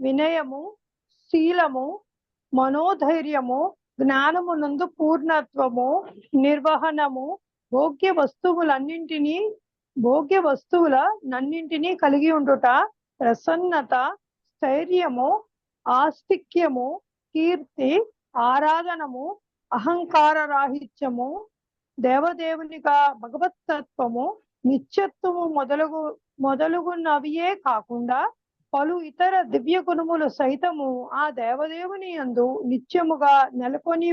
వినయము, శీలము, మనోధైర్యము, జ్ఞానమునందు పూర్ణత్వము, నిర్వహణము, భోగ్య వస్తువులన్నింటినీ భోగ్య వస్తువుల నన్నింటినీ కలిగి ఉండుట, ప్రసన్నత, స్థైర్యము, ఆస్తిక్యము, కీర్తి, ఆరాధనము, అహంకార రాహిత్యము, దేవదేవునిగా భగవతత్వము, నిత్యత్వము మొదలుగున్నవియే కాకుండా పలు ఇతర దివ్య గుణములు సైతము ఆ దేవదేవుని యందు నిత్యముగా నెలకొని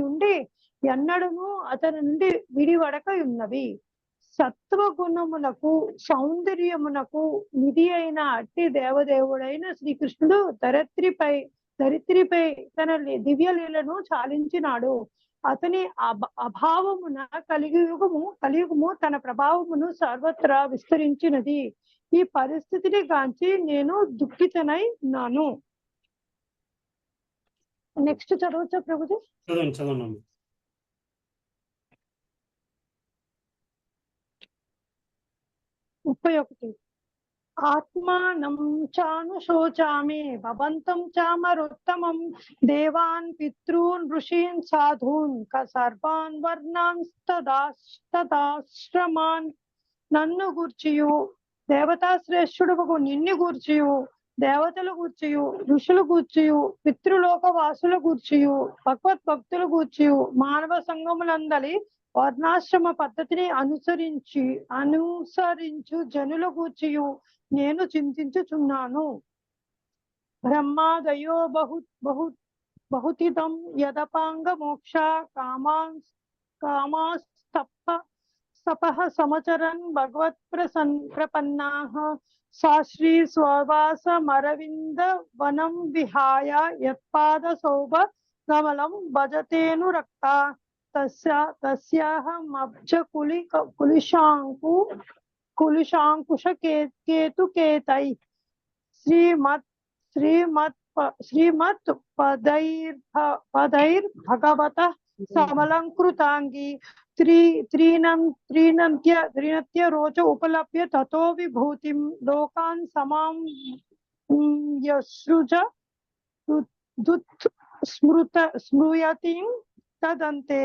ఉండి ఎన్నడను అతని నుండి విడివడక ఉన్నవి. సత్వగుణమునకు సౌందర్యమునకు నిధి అయిన అట్టి దేవదేవుడైన శ్రీకృష్ణుడు ధరిత్రిపై తన దివ్య లీలను చాలించినాడు. అతని అభావమున కలియుగము తన ప్రభావమును సర్వత్రా విస్తరించినది. ఈ పరిస్థితిని గాంచి నేను దుఃఖితనై ఉన్నాను. నెక్స్ట్ చదవచ్చా ప్రభుజీ? చదవండి. 31. ఆత్మానం చానుశోచామి భవంతం చామరుత్తమం దేవాన్ పితॄన్ ఋషీన్ సాధూన్ సర్వాన్ వర్ణాన్ తదాశ్రమాన్. నన్ను గూర్చియు దేవతా శ్రేష్ఠుడు నిన్ను గూర్చియు దేవతలు గూర్చియు ఋషులు గూర్చియు పితృలోక వాసుల గూర్చియు భగవద్భక్తులు గూర్చియు మానవ సంఘములందలి వర్ణాశ్రమ పద్ధతిని అనుసరించు జనుల గూర్చియు నేను చింతించుచున్నాను. బ్రహ్మాదయో బహుతిదం యదపాంగ మోక్ష కామాస్తపః సమచరన్ భగవత్ ప్రపన్నాః సాశ్రీ స్వవాసమరవింద వనం విహాయ యత్పాద శోభ కమలం భజతేను రక్త తస్యాహమబ్జ కులిశాంకుశ కేతుకేతై శ్రీమత్ పదైర్భగవతః సమలంకృతాంగి త్రీనత్య రోచ ఉపలభ్య తతో విభూతిం లోకాన్ సమాం యసృజ స్మృయతి తదంతే.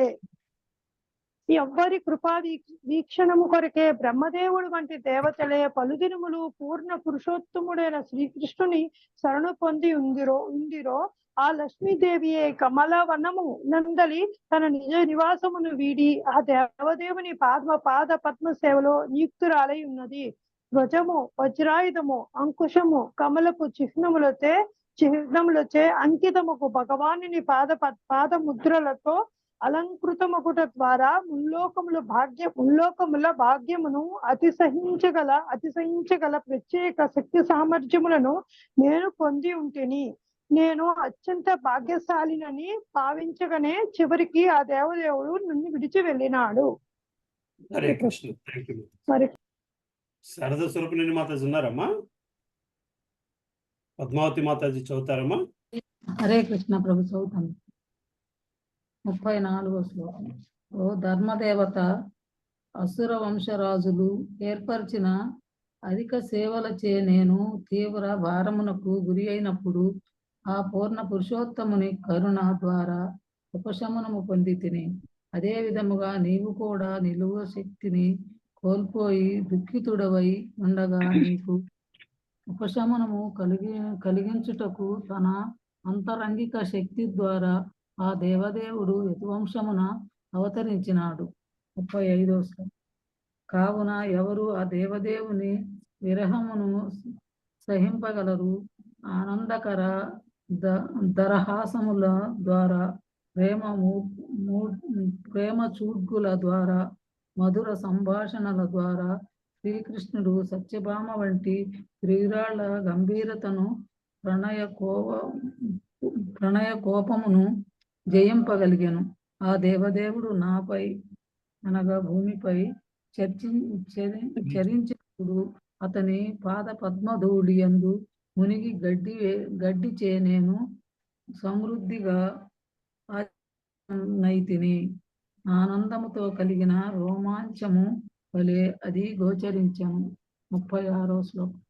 ఎవ్వరి కృపా వీక్షణము కొరకే బ్రహ్మదేవుడు వంటి దేవతలే పలుదినములు పూర్ణ పురుషోత్తముడైన శ్రీకృష్ణుని శరణు పొంది ఉందిరో ఆ లక్ష్మీదేవియే కమలవనము నందలి తన నిజ నివాసమును వీడి ఆ దేవదేవుని పాద పద్మ సేవలో నియుక్తురాలై ఉన్నది. ధ్వజము, వజ్రాయుధము, అంకుశము, కమలపు చిహ్నములచే అంకితముకు భగవానుని పాద ముద్రలతో అలంకృతమగుట ద్వారా ముల్లోకముల భాగ్యమును అతిశయించగల ప్రత్యేక శక్తి సామర్థ్యములను నేను పొంది ఉంటిని. నేను అత్యంత భాగ్యశాలినని భావించగానే చివరికి ఆ దేవదేవుడు నన్ను విడిచి వెళ్ళినాడు. హరే కృష్ణ. మరి శారద స్వరూపిణి మాతాజీ ఉన్నారమ్మా? పద్మావతి మాతాజీ చదువుతారమ్మా? హరే కృష్ణ ప్రభు. చదువుతాను. 34వ శ్లోకం. ఓ ధర్మదేవత, అసుర వంశరాజులు ఏర్పరిచిన అధిక సేవలచే నేను తీవ్ర భారమునకు గురి అయినప్పుడు ఆ పూర్ణ పురుషోత్తముని కరుణ ద్వారా ఉపశమనము పొంది తిని, అదే విధముగా నీవు కూడా నిలువ శక్తిని కోల్పోయి దుఃఖితుడవై ఉండగా నీకు ఉపశమనము కలిగించుటకు తన అంతరంగిక శక్తి ద్వారా ఆ దేవదేవుడు యదువంశమున అవతరించినాడు. 35వ శ్లోకం. కావున ఎవరు ఆ దేవదేవుని విరహమును సహింపగలరు? ఆనందకర దరహాసముల ద్వారా, ప్రేమ చూడ్గుల ద్వారా, మధుర సంభాషణల ద్వారా శ్రీకృష్ణుడు సత్యభామ వంటి ప్రియురాళ్ల గంభీరతను ప్రణయ కోపమును జయింపగలిగాను. ఆ దేవదేవుడు నాపై అనగా భూమిపై చరించినప్పుడు అతని పాద పద్మధూళి యందు మునిగి గడ్డిచే నేను సమృద్ధిగా నైతిని. ఆనందముతో కలిగిన రోమాంచము వలె అది గోచరించను. 36వ శ్లోకం.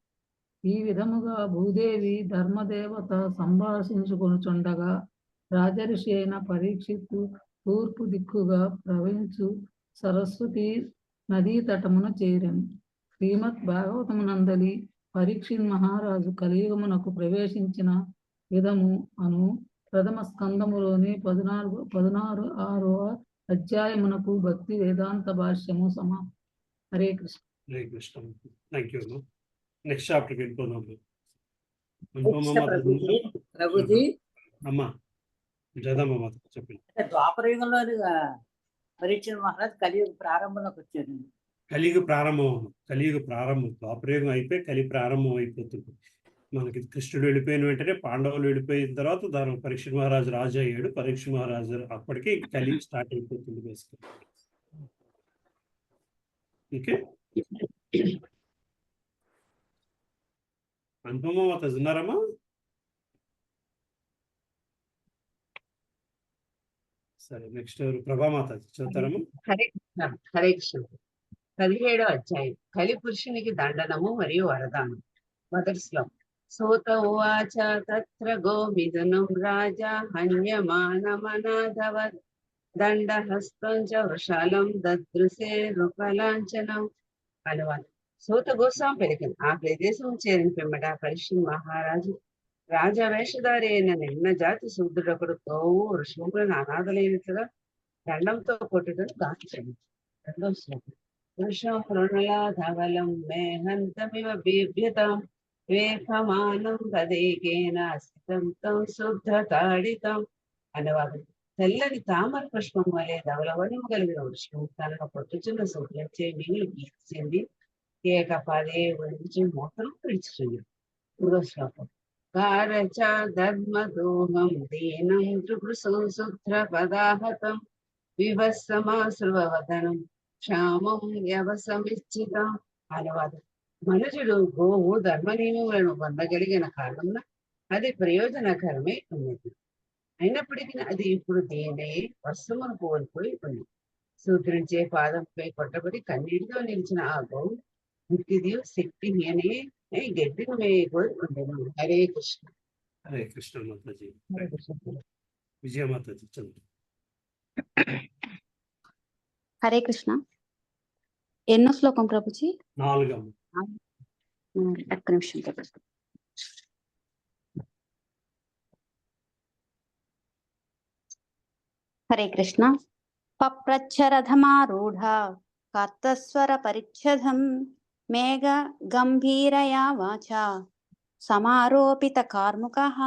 ఈ విధముగా భూదేవి ధర్మదేవత సంభాషించుకొనుచుండగా రాజర్షి అయిన పరీక్షిత్తు తూర్పు దిక్కుగా ప్రవహించు సరస్వతి నదీ తటమున చేరెను. శ్రీమద్ భాగవతమునందలి పరీక్షిత్ మహారాజు కలియుగమునకు ప్రవేశించిన విధము అను ప్రథమ స్కందములోని 16వ అధ్యాయమునకు భక్తి వేదాంత భాష్యము సమాప్తం. Hare Krishna. Hare Krishna. Thank you. Next చాప్టర్కి వెళ్ళిపోదాం. ప్రభుజీ అమ్మా జయదమ్మ మాత చెప్పండి. ద్వాపరయుగంలోని పరీక్ష మహారాజ్ కలియుగ ప్రారంభంలోకి వచ్చారు. కలియుగ ప్రారంభం ద్వాపరయుగం అయిపోయి కలి ప్రారంభం అయిపోతుంది. మనకి కృష్ణుడు వెళ్ళిపోయిన వెంటనే పాండవులు వెళ్ళిపోయిన తర్వాత దాని పరీక్ష మహారాజు రాజు అయ్యాడు. పరీక్ష మహారాజు అప్పటికి కలి స్టార్ట్ అయిపోతుంది బేసిక్. ఓకే, అనుపమ మాత ఉన్నారమ్మా? సరే, నెక్స్ట్ ప్రభామాత చదువుతారమ్మా. హరే కృష్ణ. 17వ అధ్యాయం కలి పురుషునికి దండనము మరియు వరదానం. మొదటి శ్లోకం. సూత ఉవాచ తత్ర గోమిదనం రాజా హన్యమానమనాధవ దండహస్తం చ వృషాలం దదృశే రూపలాంఛనం. అనువాదం. సూత గోస్వామి పలికిన ఆ ప్రదేశం చేరిన పిమ్మట పరీక్ష మహారాజు రాజా వేషధారి అయిన నిమ్న జాతి శూద్రుడొకడు గోవు వృషభములను అనాథలైనట్లుగా దండంతో కొట్టుటను గాంచను. రెండవ శ్లోకం. వృషం మృణలాధవలం మేహంతమివ బిభ్యతాం వేపమానం తదేకేన స్థితం తం శుద్ధతాడితం. అనువాదం. తెల్లని తామర పుష్పం వలె ధవలవనము కలిగిన వృషం తనను పొట్టుచున్న శుభ్రచే మిగులు గీసింది ఏకపదే ఒలిచి మూటను పిలుచుచుంది. మూడో శ్లోకం. కారచ ధర్మదోహం దీనం దృశుశుద్ర పదాహతం వివత్సమాశ్రువదనం క్షామం వ్యవసమిచ్చితం. అనువాదం. మనుషుడు గోవు ధర్మ నియమములను పొందగలిగిన కారణంలో అది ప్రయోజనకరమే ఉన్నది. అయినప్పటికీ అది ఇప్పుడు దేనే వస్త్రమును కోల్పోయి ఉంది. శూద్రునిచే పాదంపై కొట్టబడి కన్నీటితో నిలిచిన ఆ గోవు ముక్తిదియు శక్తిహీనే గడ్డిని మేయకోరి ఉండేను. హరే కృష్ణ. హరే కృష్ణ మాతాజీ. విజయమాతాజీ చదువు. హరే కృష్ణ. ఎన్నో శ్లోకం ప్రభుజీ? 4. ఒక్క నిమిషం ప్రభు. హరే కృష్ణ. పప్రచ్ఛరథమారూఢ కార్తస్వర పరిచ్ఛదం మేఘ గంభీరయా వాచ సమారోపిత కార్ముకః.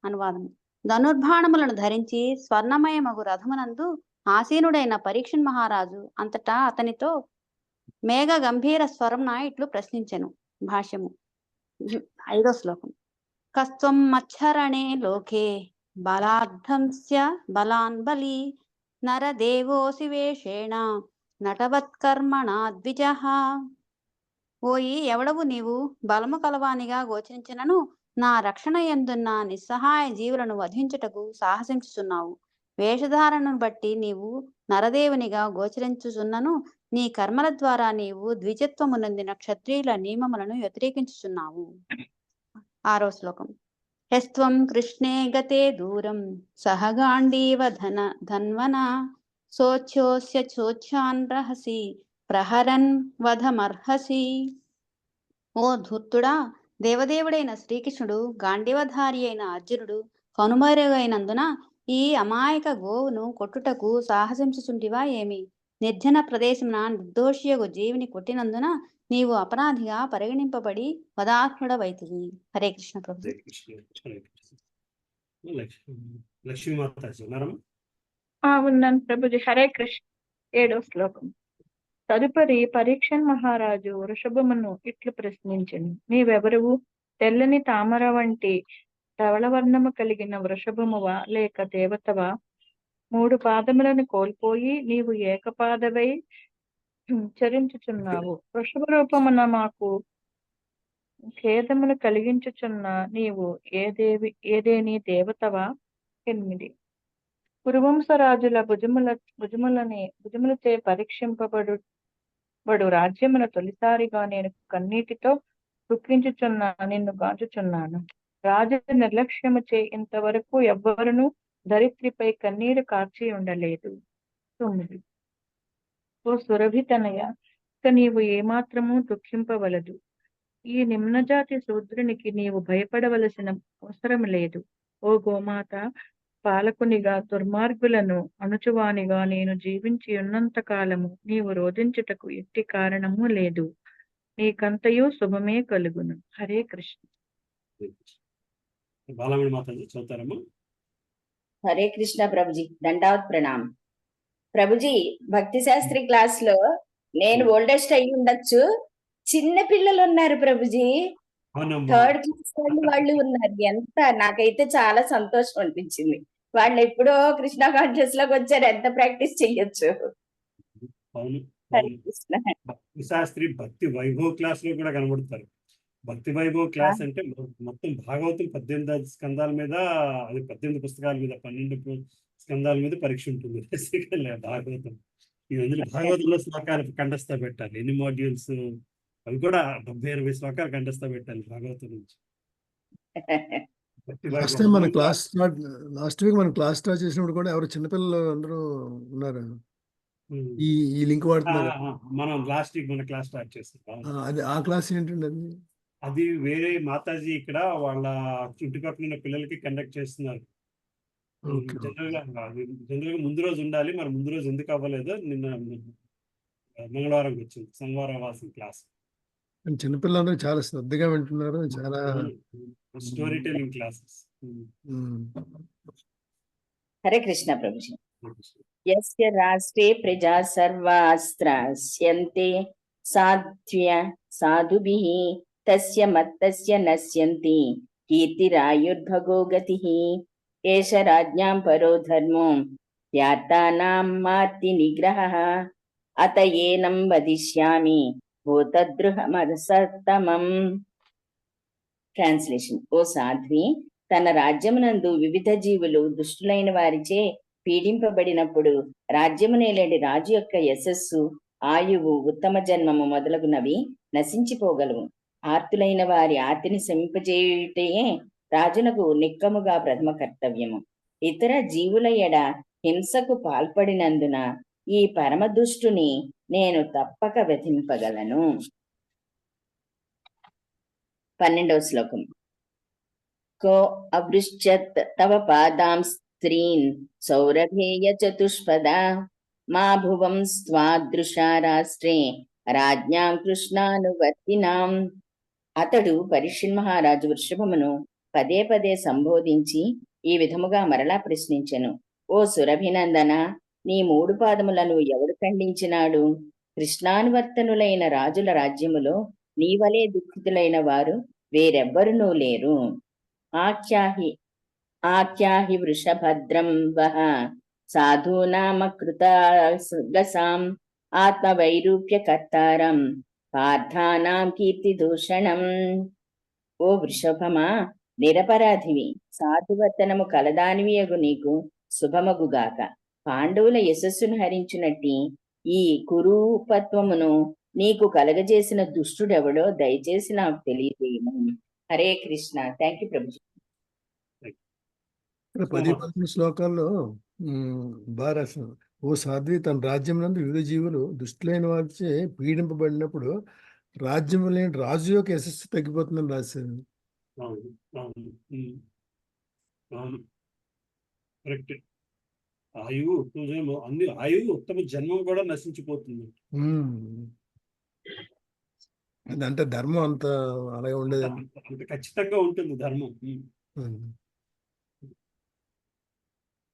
అనువాదం. ధనుర్బాణములను ధరించి స్వర్ణమయమగు రథమునందు ఆసీనుడైన పరీక్షణ్ మహారాజు అంతటా అతనితో మేఘ గంభీర స్వరంన ఇట్లు ప్రశ్నించెను. భాష్యము. 5వ శ్లోకం. కస్త్వం మచ్చరణే లోకే బలార్థంస్య బలాన్ బలి నరదేవోసి వేషేణ నటవత్కర్మణా ద్విజః. ఓయి ఎవడవు నీవు? బలము కలవానిగా గోచరించినను నా రక్షణ యందున్న నిస్సహాయ జీవులను వధించుటకు సాహసించుచున్నావు. వేషధారణను బట్టి నీవు నరదేవునిగా గోచరించుచున్నను నీ కర్మల ద్వారా నీవు ద్విజత్వము నొందిన క్షత్రియుల నియమములను వ్యతిరేకించుచున్నావు. 6వ శ్లోకం. హస్త్వం కృష్ణే గతే దూరం సహగాండీవ ధన్వన సోచ్యోస్య చోచ్యాన్ రహసి ప్రహరన్ వధమర్హసి. ఓ ధూర్తుడా, దేవదేవుడైన శ్రీకృష్ణుడు గాంధీవధారి అయిన అర్జునుడు కనుమరుగైనందున ఈ అమాయక గోవును కొట్టుటకు సాహసించుచుంటివా ఏమి? నిర్జన ప్రదేశమున నిర్దోషియగు జీవిని కొట్టినందున నీవు అపరాధిగా పరిగణింపబడి వదార్హుడవైతివి. హరే కృష్ణ ప్రభు. లక్ష్మీమాతాజీ ఉన్నారమ్మా? ఉన్నాను ప్రభుజీ. హరే కృష్ణ. 7వ శ్లోకం. తదుపరి పరీక్షణ్ మహారాజు వృషభమును ఇట్లు ప్రశ్నించెను. నీవెవరువు? తెల్లని తామర వంటి ధవళవర్ణము కలిగిన వృషభమువా లేక దేవతవా? 3 పాదములను కోల్పోయి నీవు ఏకపాదవై చరించుచున్నావు. వృషభ రూపమున మాకు ఖేదమును కలిగించుచున్న నీవు ఏదేని దేవతవా? 8. కురువంశరాజుల భుజములచే పరీక్షింపబడు రాజ్యమును తొలిసారిగా నేను కన్నీటితో దుఃఖించుచున్న నిన్ను గాంచుచున్నాను. రాజు నిర్లక్ష్యముచే ఇంతవరకు ఎవ్వరును ధరిత్రిపై కన్నీరు కార్చి ఉండలేదు. 9. ఓ సురభితనయ, ఇక నీవు ఏమాత్రము దుఃఖింపవలదు. ఈ నిమ్నజాతి శూద్రునికి నీవు భయపడవలసిన అవసరం లేదు. ఓ గోమాత, పాలకునిగా దుర్మార్గులను అణుచువానిగా నేను జీవించి ఉన్నంత కాలము నీవు రోధించుటకు ఎట్టి కారణము లేదు. నీకంతయు శుభమే కలుగును. హరే కృష్ణ. బాలమణి మాతాజీ చదువుతారమ్మా. హరే కృష్ణ ప్రభుజీ, దండావత్ ప్రణామ్. ప్రభుజీ, భక్తి శాస్త్రి క్లాస్ లో నేను ఓల్డెస్ట్ అయి ఉండొచ్చు, చిన్న పిల్లలు ఉన్నారు ప్రభుజీ, థర్డ్ క్లాస్ వాళ్ళు ఉన్నారు. ఎంత నాకైతే చాలా సంతోషం అనిపించింది. వాళ్ళు ఎప్పుడో కృష్ణ కాన్షియస్ లోకి వచ్చారు, ఎంత ప్రాక్టీస్ చెయ్యొచ్చు. భక్తి శాస్త్రి భక్తి వైభవ్ క్లాస్ లో కూడా కనబడతారు. భక్తి వైభవ్ క్లాస్ అంటే మొత్తం భాగవతం 18 స్కందాల మీద, అది 18 పుస్తకాల మీద 12 స్కందాల మీద పరీక్ష ఉంటుంది భాగవతం. అందులో భాగవతంలో శ్లోకాలు కంఠస్థ పెట్టాలి. ఎన్ని మాడ్యూల్స్ అవి కూడా 70-80 శ్లోకాలు కంఠస్థ పెట్టాలి భాగవతం నుంచి. లాస్ట్ టైం మన క్లాస్ స్టార్ట్, లాస్ట్ వీక్ మనం క్లాస్ స్టార్ట్ చేసినప్పుడు కూడా ఎవరు చిన్నపిల్లలు అందరూ ఉన్నారు. ఈ లింక్ వాడుతున్నారు. మనం లాస్ట్ వీక్ మన క్లాస్ స్టార్ట్ చేస్తాం. అది ఆ క్లాస్ ఏంటండి? అది వేరే మాతాజీ ఇక్కడ వాళ్ళ చుట్టుపక్కల ఉన్న పిల్లలకి కండక్ట్ చేస్తున్నారు. జనరల్ గా ముందు రోజు ఉండాలి, మరి ముందు రోజు ఎందుకు అవ్వలేదు, నిన్న మంగళవారం వచ్చింది సోమవారం వాసం క్లాస్. చిన్నపిల్లలందరూ చాలా శ్రద్ధగా వింటున్నారు. చాలా story telling classes. Hare Krishna Prabhuji. యస్య రాష్ట్రే ప్రజా సర్వాస్త్రస్యంతే సాధ్వ్య సాధుభిః తస్య మత్తస్య నశ్యంతి కీర్తిరాయుర్భగో గతిః. ఏష రాజ్ఞాం పరో ధర్మో యార్తానాం మార్తి నిగ్రహః. అత ఏనం వదిష్యామి భూతద్రుహమసత్తమం. ట్రాన్స్లేషన్. ఓ సాధ్వి, తన రాజ్యమునందు వివిధ జీవులు దుష్టులైన వారిచే పీడింపబడినప్పుడు రాజ్యమునేలేడి రాజు యొక్క యశస్సు, ఆయువు, ఉత్తమ జన్మము మొదలగునవి నశించిపోగలవు. ఆర్తులైన వారి ఆర్తిని శమింపజేయుటే రాజునకు నిక్కముగా ప్రథమ కర్తవ్యము. ఇతర జీవుల ఎడ హింసకు పాల్పడినందున ఈ పరమ దుష్టుని నేను తప్పక వధింపగలను. 12వ శ్లోకం. కో అవృశ్చత్ తవ పాదాం స్త్రీన్ సౌరభేయ చతుష్పద మా భువం స్వాదృశా రాష్ట్రే రాజ్ఞాం కృష్ణానువర్తినాం. అతడు పరీక్షిన్ మహారాజు వృషభమును పదే పదే సంబోధించి ఈ విధముగా మరలా ప్రశ్నించెను. ఓ సురభినందన, నీ 3 పాదములను ఎవడు ఖండించినాడు? కృష్ణానువర్తనులైన రాజుల రాజ్యములో నీవలే దుఃఖితులైన వారు వేరెవ్వరునూ లేరు. ఆఖ్యాహి వృషభద్రం వహ సాధూనామకృతగసాం ఆత్మవైరూప్య కర్తారం పార్థానాం కీర్తిదూషణం. ఓ వృషభమా, నిరపరాధివి, సాధువర్తనము కలదానివియగు నీకు శుభమగుగాక. పాండవుల యశస్సును హరించునట్టి ఈ కురూపత్వమును నీకు కలగజేసిన దుష్టుడెవడో దయచేసి నాకు తెలియజేయము. హరే కృష్ణ. Thank you Prabhuji. 10-11 శ్లోకాల్లో బాగా ఓ సాధ్వి, తన రాజ్యం నందు వివిధ జీవులు దుష్టులైన వారిచే పీడింపబడినప్పుడు రాజ్యం లేని రాజు యొక్క యశస్సు తగ్గిపోతుందని రాశారు. ఆయువు అన్ని ఆయువు ఉత్తమ జన్మం కూడా నశించిపోతుంది. అదంటే ధర్మం అంత అలాగే ఉండేది, అంత ఖచ్చితంగా ఉంటుంది ధర్మం.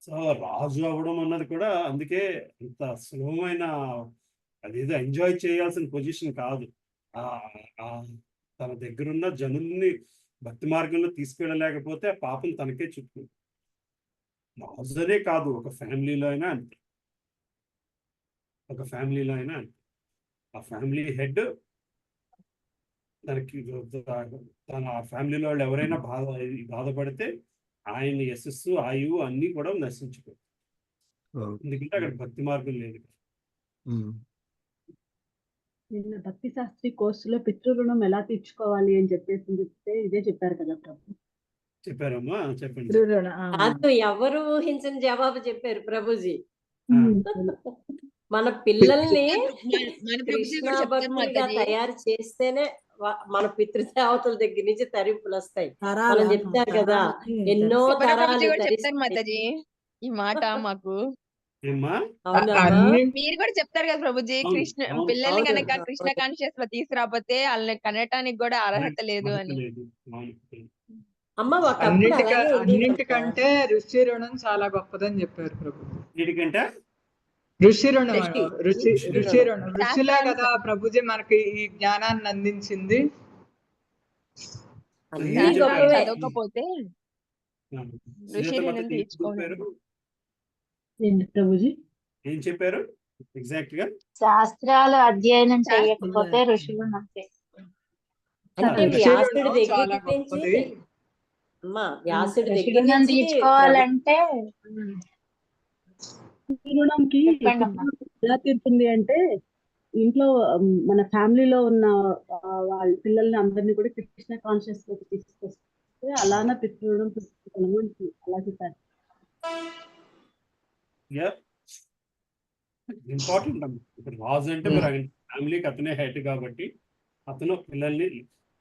సో రాజు అవ్వడం అన్నది కూడా అందుకే అంత సులభమైన, అదేదో ఎంజాయ్ చేయాల్సిన పొజిషన్ కాదు. తన దగ్గరున్న జనుల్ని భక్తి మార్గంలో తీసుకెళ్ళలేకపోతే ఆ పాపం తనకే చుట్టూ. రాజునే కాదు, ఒక ఫ్యామిలీలో అయినా అంతే. ఆ ఫ్యామిలీ హెడ్ తనకి తన ఫ్యామిలీలో వాళ్ళు ఎవరైనా బాధపడితే ఆయన యశస్సు, ఆయువు అన్ని కూడా నశించిపోతాయి. ఎందుకంటే అక్కడ భక్తి మార్గం లేదు. నిన్న భక్తి శాస్త్రి కోర్సులో పితృ-రుణం ఎలా తీర్చుకోవాలి అని చెప్పేసి చెప్తే ఇదే చెప్పారు కదా ప్రభు. చెప్పారమ్మా, చెప్పండి. ఎవరు ఊహించని జవాబు చెప్పారు ప్రభుజీ. మన పిల్లల్ని మన ప్రభుజీ కృష్ణ కూడా చెప్తారు భక్తులుగా మాతాజీ. తయారు చేస్తేనే మన పితృదేవతల దగ్గర నుంచి తరింపులు వస్తాయి. తరాల మనం చెప్తాం కదా, తరాలకి ఎన్నో సుబ్బర ప్రభుజీ తరాలు కూడా చెప్తారు తరిస్తాయి. మాతాజీ ఈ మాట మాకు. ఏమ్మా అవునమ్మా, అన్ని మీరు కూడా చెప్తారు కదా ప్రభుజీ, అవును కృష్ణ అవును పిల్లల్ని అవును కనుక కృష్ణ కాన్షియస్ లో తీసుకురాకపోతే వాళ్ళని కనటానికి కూడా అర్హత లేదు అర్హత అని. లేదు. అవును అమ్మ ఒకప్పుడు అలాగే ఉండేది కదా. అన్నిటికంటే ఋషి రుణం చాలా గొప్పదని చెప్పారు ప్రభు. వీటికంటే ఋషి రుణం ఋషి ఋషి ఋషి ఋషి రుణం. రుణం ఋషులే కదా ప్రభుజీ మనకి ఈ జ్ఞానాన్ని అందించింది. అది అన్ని ఏం శాస్త్రాలు చెప్పారు? గొప్పవే. చదవకపోతే ఋషి సుజాత రుణం మాతాజీ ఏం తీర్చుకోండి. చెప్పారు? ఏంటి ప్రభుజీ? ఏం చెప్పారు ఎగ్జాక్ట్ గా? శాస్త్రాలు అధ్యయనం శాస్త్ర చేయకపోతే ఋషులు నమ్మే. అంటే ఋషి వ్యాసుడి రుణం దగ్గర చాలా నుంచి గొప్పది. అమ్మా, వ్యాసుడి దగ్గర ఋషులను నుంచి ప్రభు తీర్చుకోవాలంటే ఈ రుణంకి చెప్పండి అమ్మా. ఎలా తీరుతుంది అంటే ఇంట్లో మన ఫ్యామిలీలో ఉన్న వాళ్ళ పిల్లల్ని అందరినీ కూడా కృష్ణ కాన్షియస్ లోకి తీసుకొస్తే అలానే పితృ రుణం తీర్చుకోగలము అని అలా చెప్పారు. ఇంపార్టెంట్ అమ్మ. ఇప్పుడు రాజు అంటే మరి ఫ్యామిలీకి అతనే హెడ్ కాబట్టి అతను పిల్లల్ని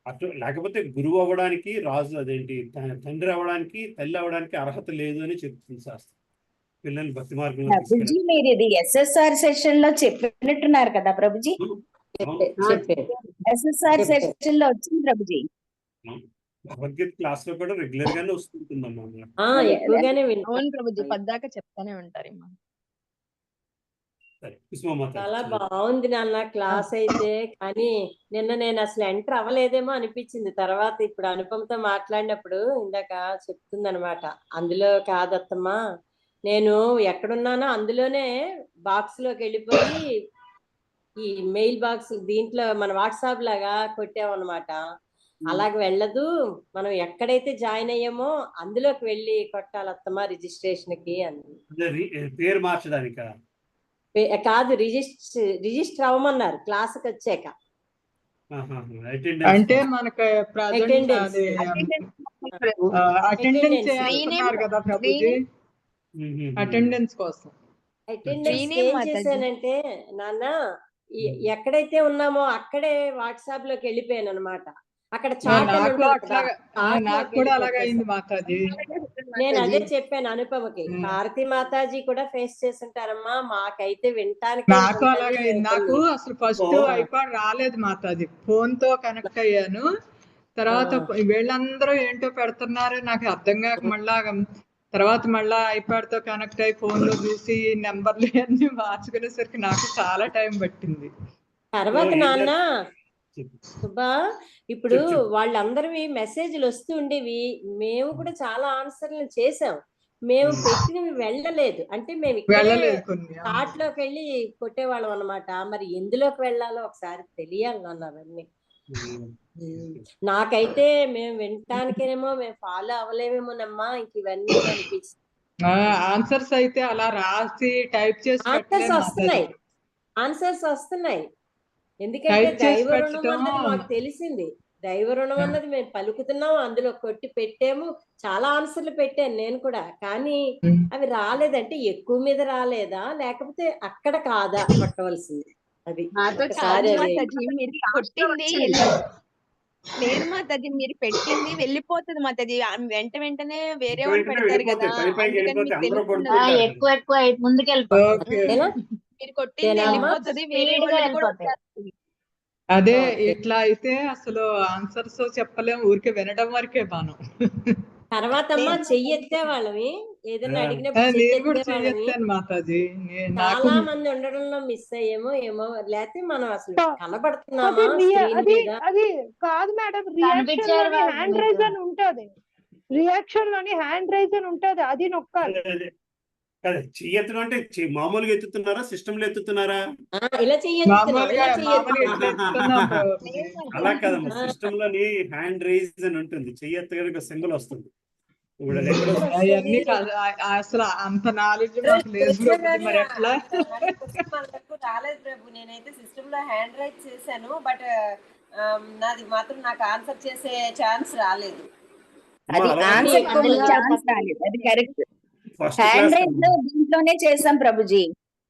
అటు లేకపోతే గురువు అవ్వడానికి రాజు అదేంటి తండ్రి అవ్వడానికి తల్లి అవ్వడానికి అర్హత లేదు అని చెప్తుంది శాస్త్రం. పిల్లల్ని భక్తి మార్గంలో ప్రభుజీ తీసుకెళ్ళాలి. మీరు ఇది ఎస్ఎస్ఆర్ సెషన్ లో చెప్పినట్టున్నారు కదా ప్రభుజీ. అవును చెప్పారు ఎస్ఎస్ఆర్ చెప్పారు. సెషన్ లో వచ్చింది ప్రభుజీ. అవును. భగవద్గీత క్లాస్ లో కూడా రెగ్యులర్ గానే వస్తుంటుందమ్మా. అదే ఎక్కువగానే అవును వింటాం. ప్రభుజీ, పద్దాక చెప్తానే ఉంటారు. సరే కుసుమమ్మ చాలా తల్లి. బాగుంది నాన్న క్లాస్ అయితే. కానీ నిన్న నేను అసలు ఎంటర్ అవ్వలేదేమో అనిపించింది. తర్వాత ఇప్పుడు అనుపమతో మాట్లాడినప్పుడు ఇందాక చెప్తుంది అనమాట, అందులో కాదత్తమ్మా, నేను ఎక్కడున్నానో అందులోనే బాక్స్ లోకి వెళ్ళిపోయి ఈ మెయిల్ బాక్స్ దీంట్లో మన వాట్సాప్ లాగా కొట్టామన్నమాట. అలాగ వెళ్ళదు, మనం ఎక్కడైతే జాయిన్ అయ్యామో అందులోకి వెళ్ళి కొట్టాలత్తమ్మా రిజిస్ట్రేషన్ కి అని. అదే పేరు మార్చడానికా? కాదు, రిజిస్టర్ అవ్వమన్నారు క్లాస్కి వచ్చాక. అంటే మనకి ప్రజెంట్ అటెండెన్స్ అది అటెండెన్స్ చేస్తున్నారు కదా ప్రభుజీ, అటెండెన్స్ కోసం. అటెండెన్స్ ఏం చేశానంటే నాన్న, ఎక్కడైతే ఉన్నామో అక్కడే వాట్సాప్ లోకి వెళ్ళిపోయాను అనమాట. అక్కడ చాట్ అని ఉంటుంది కదా, నాకు కూడా అలాగే అయింది మాతాజీ. నేను అదే చెప్పాను అనుపమకి, భారతి మాతాజీ కూడా ఫేస్ చేస్తుంటారమ్మా, మాకైతే వినటానికి నాకు అలాగే అయింది. నాకు అసలు ఫస్ట్ ఐపాడ్ రాలేదు మాతాజీ, ఫోన్ తో కనెక్ట్ అయ్యాను. తర్వాత వీళ్ళందరూ ఏంటో పెడుతున్నారు నాకు అర్థం కాక మళ్ళా ఐపాడ్ తో కనెక్ట్ అయ్యి ఫోన్ లో చూసి నెంబర్లు అన్ని మార్చుకునేసరికి నాకు చాలా టైం పట్టింది. తర్వాత నాన్న సుబ్బా, ఇప్పుడు వాళ్ళందరివి మెసేజ్లు వస్తూ ఉండేవి, మేము కూడా చాలా ఆన్సర్లు చేసాం, మేము పెట్టినవి వెళ్ళలేదు. అంటే మేము ఇక్కడే చాట్ లోకి వెళ్ళి కొట్టేవాళ్ళం అనమాట. మరి ఎందులోకి వెళ్ళాలో ఒకసారి తెలియాలి నాన్న అవన్నీ. నాకైతే మేము వినటానికేనేమో మేము ఫాలో అవ్వలేమేమోనమ్మా ఇంక ఇవన్నీ అనిపిస్తుంది. ఆన్సర్స్ అయితే అలా రాసి టైప్ చేసి ఆన్సర్స్ వస్తున్నాయి. ఎందుకంటే దైవ రుణం అన్నది మాకు తెలిసింది, దైవ రుణం అన్నది మేము పలుకుతున్నాం, అందులో కొట్టి పెట్టాము, చాలా ఆన్సర్లు పెట్టాను నేను కూడా. కానీ అవి రాలేదంటే ఎక్కువ మీద రాలేదా లేకపోతే అక్కడ కాదా కొట్టవలసింది? అది మీరు కొట్టింది లేదు మాతాజీ, మీరు పెట్టింది వెళ్ళిపోతుంది మాతాజీ, వెంటనే వేరే వాళ్ళు పెడతారు కదా, ఎక్కువ ముందుకెళ్ళిపోతుంది. మీరు కొట్టింది వెళ్ళిపోతుంది, వేరే వాళ్ళు కూడా వచ్చేస్తుంది. అదే ఇట్లా అయితే అసలు ఆన్సర్స్ చెప్పలేము, ఊరికే వినడం వరకే మనం. తర్వాత అమ్మా చెయ్యెత్తే వాళ్ళవి, ఏదైనా అడిగినప్పుడు మాతాజీ. చాలా మంది ఉండడంలో మిస్ అయ్యేమో ఏమో, లేకపోతే మనం అసలు కనబడుతున్నామా అది కాదు మేడం. రియాక్షన్ లోని హ్యాండ్ రైజ్ అని ఉంటది, రియాక్షన్ లోని హ్యాండ్ రైజ్ అని ఉంటది, అది నొక్కాలి. చెయ్యెత్తడం అంటే మామూలుగా ఎత్తుతున్నారా, సిస్టమ్ లో ఎత్తుతున్నారా? ఇలా అలా కాదమ్మా, సిస్టమ్ లోని హ్యాండ్ రైజ్ అని ఉంటుంది, చెయ్యెత్తగా సింబల్ వస్తుంది. అవన్నీ అసలు అంత నాలెడ్జ్ మాకు లేదు. మరి ఎట్లా రాలేదు ప్రభు, నేనైతే సిస్టమ్ లో హ్యాండ్ రైజ్ చేశాను, బట్ నాది మాత్రం నాకు ఆన్సర్ చేసే ఛాన్స్ రాలేదు. అది కరెక్ట్. హ్యాండ్ రైజ్ లో దీంట్లోనే చేసాం ప్రభుజీ,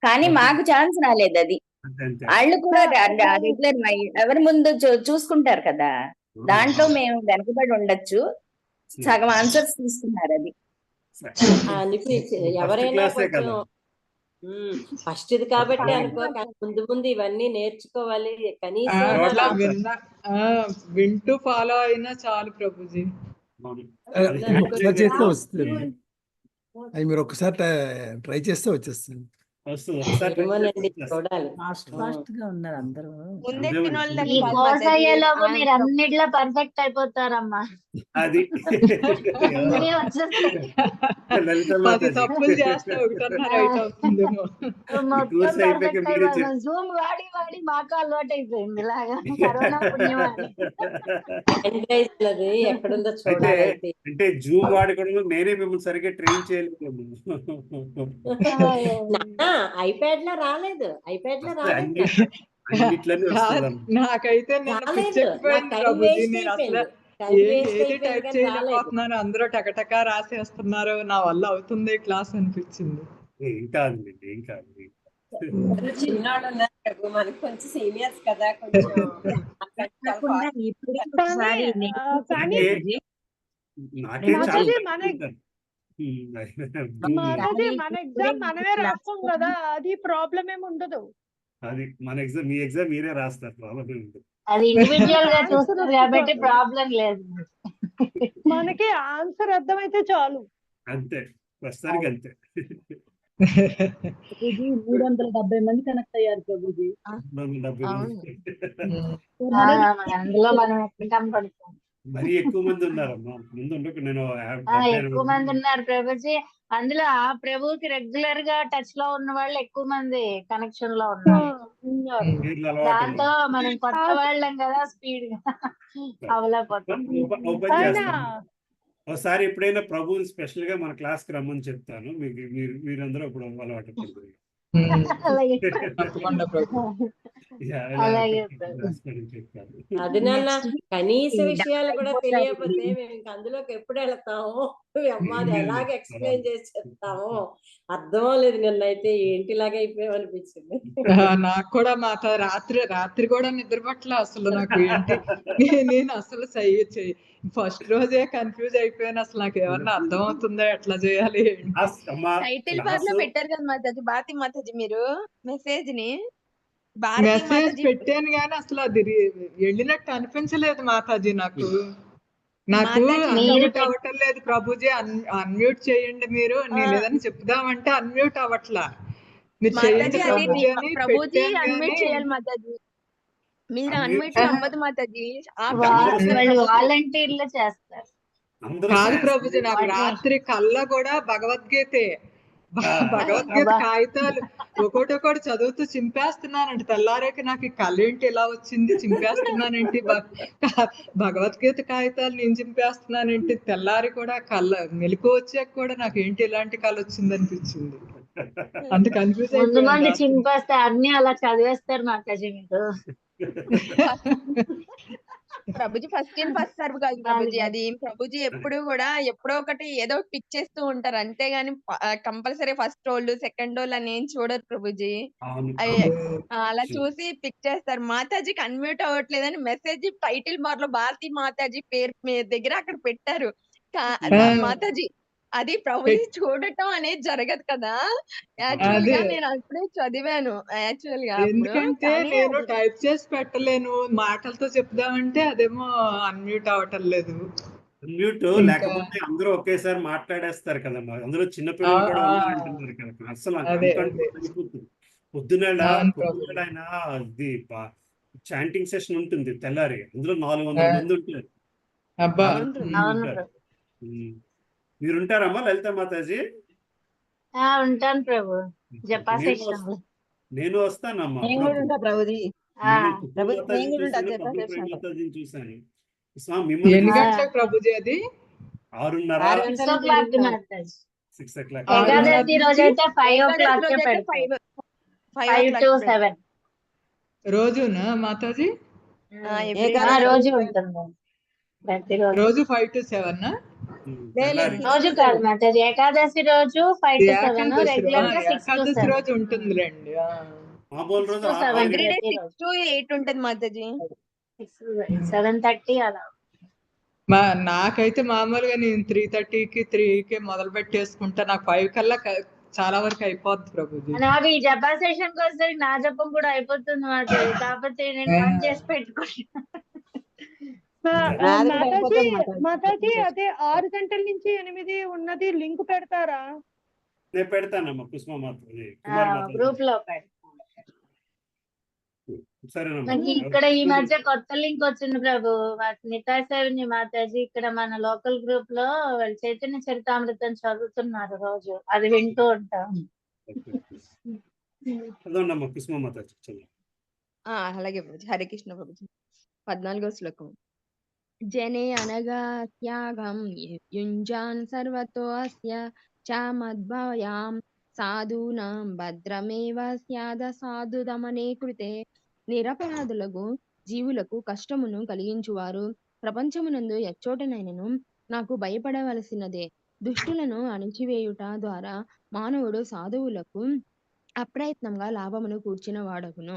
కానీ మాకు ఛాన్స్ రాలేదు. అది అంతే అంతే వాళ్ళు కూడా రెగ్యులర్ ఎవరి ముందు చూసుకుంటారు కదా, దాంట్లో మేము వెనకబడి ఉండొచ్చు. సగం ఆన్సర్స్ తీసుకున్నారు. అది అనిపించి ఫస్ట్ ఎవరైనా క్లాసే కొంచెం కదా. ఫస్ట్ ఇది కాబట్టి అనుకో, కానీ ముందు ముందు ఇవన్నీ నేర్చుకోవాలి. కనీసం అట్లా మనం వింటూ ఫాలో అయినా చాలు ప్రభుజీ. ఒకసారి చేస్తే వస్తుంది. అది మీరు ఒకసారి ట్రై చేస్తే వచ్చేస్తుంది. ఏమోనండి, చూడాలి. ఫాస్ట్ గా ఉన్నారు అందరూ. ఈ ముందెక్కిన వాళ్ళకి కాదు కోర్స్ మాతాజీ, అయ్యేలోపు ఆయన మీరు అన్నిట్లో పర్ఫెక్ట్ అయిపోతారమ్మా. అది అన్నీ వచ్చేస్తాయి. లలిత 10 మాతాజీ తప్పులు చేస్తే 1.5 రైట్ అవుతుందేమో. మొత్తం కోర్స్ అయిపోయాక పర్ఫెక్ట్ మీరే అయిపోతాం. జూమ్ వాడి వాడి మాకు అలవాటు అయిపోయింది ఇలాగా. కరోనా పుణ్యం అని. అది ఎక్కడుందో అయితే చూడాలి. అయితే అంటే జూమ్ వాడుకోవడంలో నేనే మిమ్మల్ని సరిగ్గా ట్రైన్ చేయలేము. ఐప్యాడ్ లో రాలేదు, ఐప్యాడ్ లో రాలేదు అన్ని నాకు. అన్నిట్లోనే వస్తుందమ్మా. నాకైతే నిన్న రాలేదు, నాకు పిచ్చెక్కిపోయింది టైం ప్రభుజీ. వేస్ట్ నేను అసలు అయిపోయింది, టైం వేస్ట్ ఏది అయిపోయింది టైప్ కానీ రాలేదు. చేయలేకపోతున్నాను. అందరూ టకటకా రాసేస్తున్నారు. నా వల్ల అవుతుంది క్లాస్ అనిపించింది. ఏం కాదు ఏం కాదు. చిన్నవాళ్ళు ఉన్నారు ప్రభు, మనకి కొంచెం సీనియర్స్ కదా, కొంచెం కానీ కానీ నాకే చాలా మాతాజీ తక్కువ మన ఉంటారు. మాతాజీ మన ఎగ్జామ్ మనమే రాస్తాం కదా, అది ప్రాబ్లం ఏమి ఉండదు. అది మన ఎగ్జామ్, మీ ఎగ్జామ్ మీరే రాస్తారు, ప్రాబ్లం ఉంటుంది. అది ఇండివిజువల్ గా చూస్తారు కాబట్టి ప్రాబ్లం లేదు. మనకి ఆన్సర్ అర్థమైతే చాలు. అంతే, ప్రస్తుతానికి అంతే. 370 మంది కనెక్ట్ అయ్యారు ప్రభుజీ. 70 మంది. అందులో మనం ఎక్కడ కనపడతాం. మరీ ఎక్కువ మంది ఉన్నారమ్మా, ముందు ఉండకు. నేను ఎక్కువ మంది ఉన్నారు ప్రభుజీ. అందులో ఆ ప్రభుకి రెగ్యులర్ గా టచ్ లో ఉన్న వాళ్ళు ఎక్కువ మంది కనెక్షన్ లో ఉన్నారు. దాంతో మనం కొత్త వాళ్ళం కదా, స్పీడ్ గా అవలేకపోతాం. ఓపెన్ చేస్తాను ఒకసారి. ఎప్పుడైనా ప్రభుని స్పెషల్ గా మన క్లాస్ కి రమ్మని చెప్తాను. మీరందరూ ఇప్పుడు అలవాటు పడుతుంది. అది నాన్న కనీస విషయాలు కూడా తెలియకపోతే మేము ఇంక అందులోకి ఎప్పుడు వెళ్తాము, అమ్మాది ఎలాగ ఎక్స్ప్లెయిన్ చేసి చెప్తాము అర్థం లేదు. నిన్నైతే ఏంటిలాగా అయిపోయాం అనిపించింది. నాకు కూడా మాత రాత్రి కూడా నిద్ర పట్ల అసలు. నాకు ఏంటి, నేను అసలు ఫస్ట్ రోజే కన్ఫ్యూజ్ అయిపోయాను. అసలు నాకు ఏమన్నా అర్థం అవుతుందా, ఎట్లా చేయాలి. టైటిల్ బార్ లో పెట్టారు కదా మాతాజీ, భారతి మాతాజీ మీరు మెసేజ్ ని. మెసేజ్ పెట్టాను కానీ అసలు అది వెళ్ళినట్టు అనిపించలేదు మాతాజీ. నాకు అన్మ్యూట్ అవ్వటం లేదు ప్రభుజీ. అన్మ్యూట్ చేయండి మీరు, నేను ఏదైనా చెప్దామంటే అన్మ్యూట్ అవ్వట్లా. మీరు చేయండి ప్రభుజీ అని ప్రభుజీ పెట్టాను అన్మ్యూట్ కానీ చేయాలి మాతాజీ. మీరు అన్మ్యూట్ అవ్వదు మాతాజీ. వాలంటీర్లు చేస్తారు. కాదు ప్రభుజీ, నాకు రాత్రి కల్లా కూడా భగవద్గీతే కాగితాలు ఒకటి చదువుతూ చింపేస్తున్నానంటే తెల్లారేకి నాకు ఈ కళ్ళేంటి ఇలా వచ్చింది, చింపేస్తున్నానేంటి, భగవద్గీత కాగితాలు నేను చింపేస్తున్నానేంటి. తెల్లారి కూడా మెలకు వచ్చాక కూడా నాకు ఏంటి ఇలాంటి కళ వచ్చింది అనిపించింది. అంత కన్ఫ్యూజ్ అయిపోయింది. చింపేస్తే అన్ని అలా చదివేస్తారు మాతాజీ మీరు. ప్రభుజీ ఫస్ట్ సర్వ్ కాదు ప్రభుజీ. అది ప్రభుజీ ఎప్పుడు కూడా ఎప్పుడో ఒకటి ఏదో పిక్ చేస్తూ ఉంటారు, అంతేగాని compulsory first roll second roll అని ఏం చూడరు ప్రభుజీ. అలా చూసి పిక్ చేస్తారు. మాతాజీకి అన్మ్యూట్ అవ్వట్లేదని మెసేజ్ టైటిల్ బార్ లో భారతి మాతాజీ పేరు దగ్గర అక్కడ పెట్టారు. మాతాజీ అది ప్రభుజీ చూడటం అనేది జరగదు కదా. యాక్చువల్ గా నేను అప్పుడే చదివాను యాక్చువల్ గా. ఎందుకంటే నేను టైప్ చేసి పెట్టలేను, మాటలతో చెప్దామంటే అదేమో అన్మ్యూట్ అవటం లేదు. అన్మ్యూట్ లేకపోతే అందరూ ఒకేసారి మాట్లాడేస్తారు కదమ్మా. అందులో చిన్నపిల్లలు కూడా అంటున్నారు కదా. అసలు పొద్దున ఇది చాంటింగ్ సెషన్ ఉంటుంది తెల్లారి. అందులో 400 మంది ఉంటారు. మీరుంటారమ్మా లలిత మాతాజీ? ఉంటాను ప్రభు. నేను వస్తానమ్మా. మాతాజీని చూసాను. ఎన్ని గంటలకు ప్రభుజీ అది? 6:30. 6 o'clock. ఏకాదశి రోజైతే 5 o'clock పెడతారు. 5 to 7 రోజునా మాతాజీ? రోజు ఉంటుంది. రోజు 5 to 7. రోజు కాదు మాతాజీ, ఏకాదశి రోజు 5 to 7, రెగ్యులర్ గా 6 to ఏకాదశి 7. రోజు ఉంటుందిలేండి. మామూలు రోజు 6 to 7 ఎవ్రీ డే 6 ప్రతిరోజు to 8 ఉంటది మాతాజీ. 7:30 అలా. నాకైతే మామూలుగా నేను 3:30కి 3కి మొదలు పెట్టేసుకుంటా. నాకు 5 కల్లా చాలా వరకు అయిపోద్ది ప్రభుజీ. నాకు ఈ జపా సెషన్ కోసం నా జపం కూడా అయిపోతుంది మాతాజీ, కాకపోతే నేను పని చేసి పెట్టుకుంటా. మాతాజీ అదే 6 గంటల నుంచి 8 ఉన్నది లింక్ పెడతారా? నేను పెడతానమ్మా కుసుమ మాతాజీ, కుమార్ మాతాజీ. గ్రూప్ లో పెడతాను. సరేనమ్మా. ఇక్కడ ఈ మధ్య కొత్త లింక్ వచ్చింది ప్రభు, నితాసేవిని మాతాజీ ఇక్కడ మన లోకల్ గ్రూప్ లో చైతన్య చరితామృతం చదువుతున్నారు రోజు, అది వింటూ ఉంటాం. చదవండమ్మా కుసుమ మాతాజీ, చదవండి. అలాగే ప్రభుజీ. హరే కృష్ణ ప్రభుజీ. 14వ శ్లోకం. జనే అనగా త్యాగం యుంజాన్ సర్వతో అస్య చామద్భయాం సాధూనాం భద్రమేవ స్యాద సాధుదమనే కృతే. నిరపరాధులకు జీవులకు కష్టమును కలిగించువారు ప్రపంచమునందు ఎచ్చోటనైనను నాకు భయపడవలసినదే. దుష్టులను అణిచివేయుట ద్వారా మానవుడు సాధువులకు అప్రయత్నంగా లాభమును కూర్చిన వాడగును.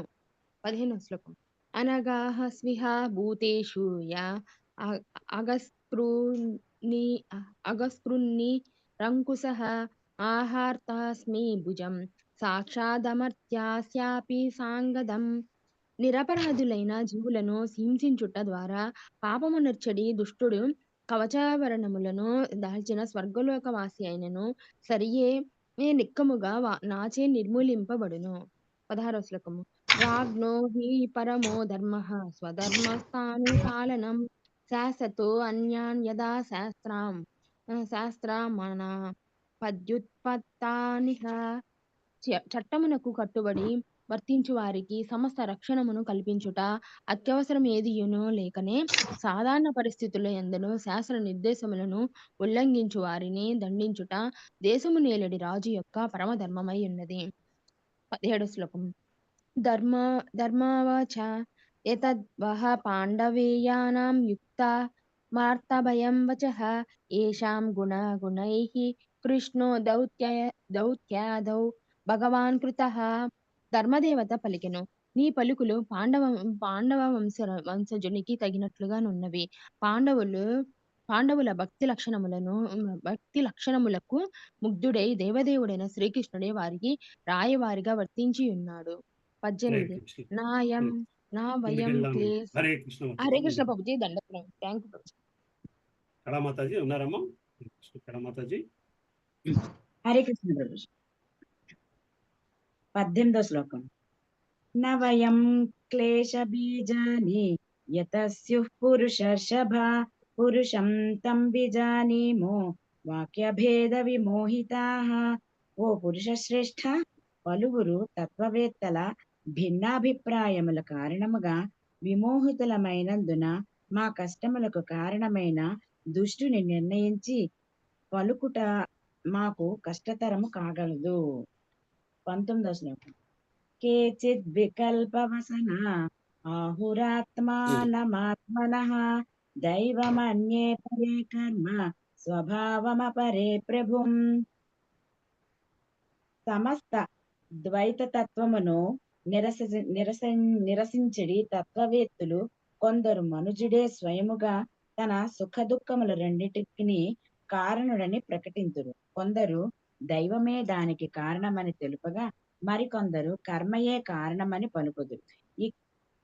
15వ శ్లోకం. అనగాహ స్విహ భూతేషు యా అగస్కృన్ని రంకుశః ఆహార్తాస్మి భుజం సాక్షాదమర్త్యాస్యాపి సాంగదం. నిరపరాధులైన జీవులను హింసించుట ద్వారా పాపమునర్చడి దుష్టుడు కవచాభరణములను దాల్చిన స్వర్గలోకవాసి అయినను సరియే నిక్కముగా నాచే నిర్మూలింపబడును. 16వ శ్లోకము. రాజ్ఞో హి పరమో ధర్మః స్వధర్మస్థానుపాలనం శాసతో అన్యాన్ యదా శాస్త్రామణ పద్యుత్పత్తానిహ. చట్టమునకు కట్టుబడి వర్తించు వారికి సమస్త రక్షణమును కల్పించుట అత్యవసరం ఏదియునో లేకనే సాధారణ పరిస్థితుల యందును శాస్త్ర నిర్దేశములను ఉల్లంఘించు వారిని దండించుట దేశము నేలడి రాజు యొక్క పరమధర్మమై ఉన్నది. 17వ శ్లోకం. ధర్మావచ ఎతద్వహ పాండవేయానాం యుక్తా మార్తభయం వచః ఏషాం గుణైః కృష్ణో దౌత్యాదౌ భగవాన్ కృతః. ధర్మదేవత పలికెను, నీ పలుకులు పాండవ వంశజునికి తగినట్లుగానున్నవి. పాండవుల భక్తి లక్షణములకు ముగ్ధుడై దేవదేవుడైన శ్రీకృష్ణుడే వారికి రాయవారిగా వర్తించి ఉన్నాడు. 18. నాయం నా వయం క్లేశ. హరే కృష్ణ. హరే కృష్ణ ప్రభుజీ. దండప్రభు. Thank you Prabhuji. కళా మాతాజీ ఉన్నారమ్మా? కళా మాతాజీ. హరే కృష్ణ ప్రభుజీ. 18వ శ్లోకం. నవయం క్లేశ బీజాని యతస్యుః పురుషర్షభ పురుషం తం విజానీమో వాక్యభేద విమోహితాః. ఓ పురుష శ్రేష్ఠ, పలువురు తత్వవేత్తల భిన్నాభిప్రాయముల కారణముగా విమోహితులమైనందున మా కష్టములకు కారణమైన దుష్టుని నిర్ణయించి పలుకుట మాకు కష్టతరము కాగలదు. 19వ శ్లోకం. కేచిద్ వికల్పవసన ఆహురాత్మానమాత్మనః దైవమన్యే పరే కర్మ స్వభావమపరే ప్రభుం. సమస్త ద్వైత తత్వమును నిరసించడి తత్వవేత్తులు కొందరు మనుజుడే స్వయముగా తన సుఖ దుఃఖముల రెండిటికి కారణుడని ప్రకటింతురు. కొందరు దైవమే దానికి కారణమని తెలుపగా మరికొందరు కర్మయే కారణమని పలుకుదురు.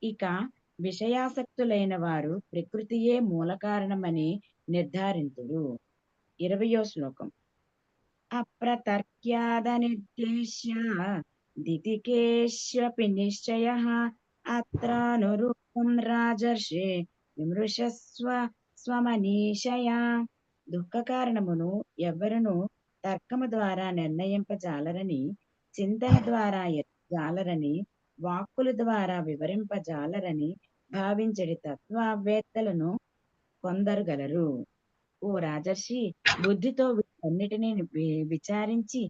ఇక విషయాసక్తులైన వారు ప్రకృతియే మూల కారణమని నిర్ధారింతురు. 20వ శ్లోకం. అప్రతర్క్యాదనిర్దేశ్య దితికేష్వపి నిశ్చయః అత్రానురూపం రాజర్షే విమృశస్వ స్వమనీషయా. దుఃఖ కారణమును ఎవ్వరును తర్కము ద్వారా నిర్ణయింపజాలరని, చింతన ద్వారా ఎత్తజాలరని, వాక్కుల ద్వారా వివరింపజాలరని భావించడి తత్వవేత్తలను కొందరు గలరు. ఓ రాజర్షి, బుద్ధితో వీటన్నిటిని విచారించి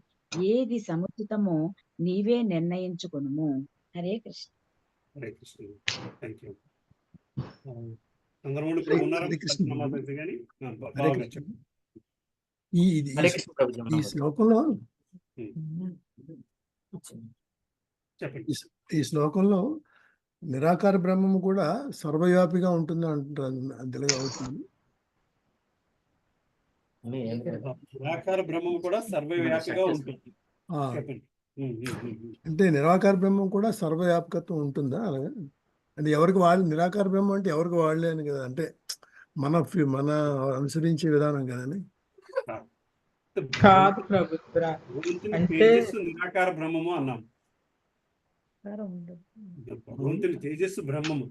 ఏది సముచితమో నీవే నిర్ణయించుకొనుము. హరే కృష్ణ. హరే కృష్ణ. Thank you. అందరూ ఉన్నారా? హరే కృష్ణ. మాతాజీ గాని హరే కృష్ణ. ఈ హరే కృష్ణ ప్రభుజీ. ఈ శ్లోకంలో చెప్పండి. ఈ శ్లోకంలో నిరాకార బ్రహ్మము కూడా సర్వవ్యాపిగా ఉంటుంది అంటారు, అందులో అవుతుంది. నిరాకార బ్రహ్మం కూడా సర్వవ్యాపిగా ఉంటుంది. ఆ, చెప్పండి. అంటే నిరాకార బ్రహ్మం కూడా సర్వవ్యాపకత్వం ఉంటుందా అలాగా? అంటే ఎవరికి వాళ్ళు నిరాకార బ్రహ్మం అంటే ఎవరికి వాళ్ళే అని కదా, అంటే మన అనుసరించే విధానం కదని. కాదు ప్రభు, అంటే తేజస్సు నిరాకార బ్రహ్మము అన్నాం. భగవంతుని తేజస్సు బ్రహ్మము,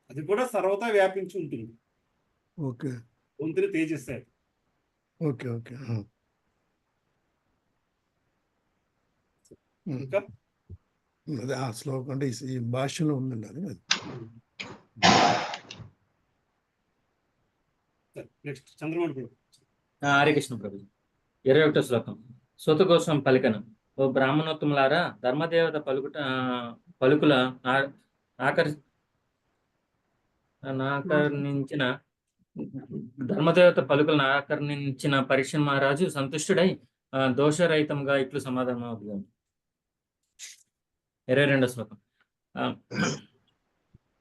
అది కూడా సర్వతా వ్యాపించి ఉంటుంది. ఓకే భగవంతుని తేజస్సు. Okay okay. ఇంకా అదే ఆ శ్లోకం అంటే ఈ భాషలో ఉందండి అది. నెక్స్ట్ చంద్రమౌళి. హరే కృష్ణ ప్రభుజీ. 21వ శ్లోకం. సూత కోసం పలికను, ఓ బ్రాహ్మణోత్తములారా, ధర్మదేవత పలుకుల ఆకర్ణించిన పరీక్ష మహారాజు సంతుష్టుడై దోషరహితంగా ఇట్లు సమాధానం అవుతుంది. 22వ శ్లోకం.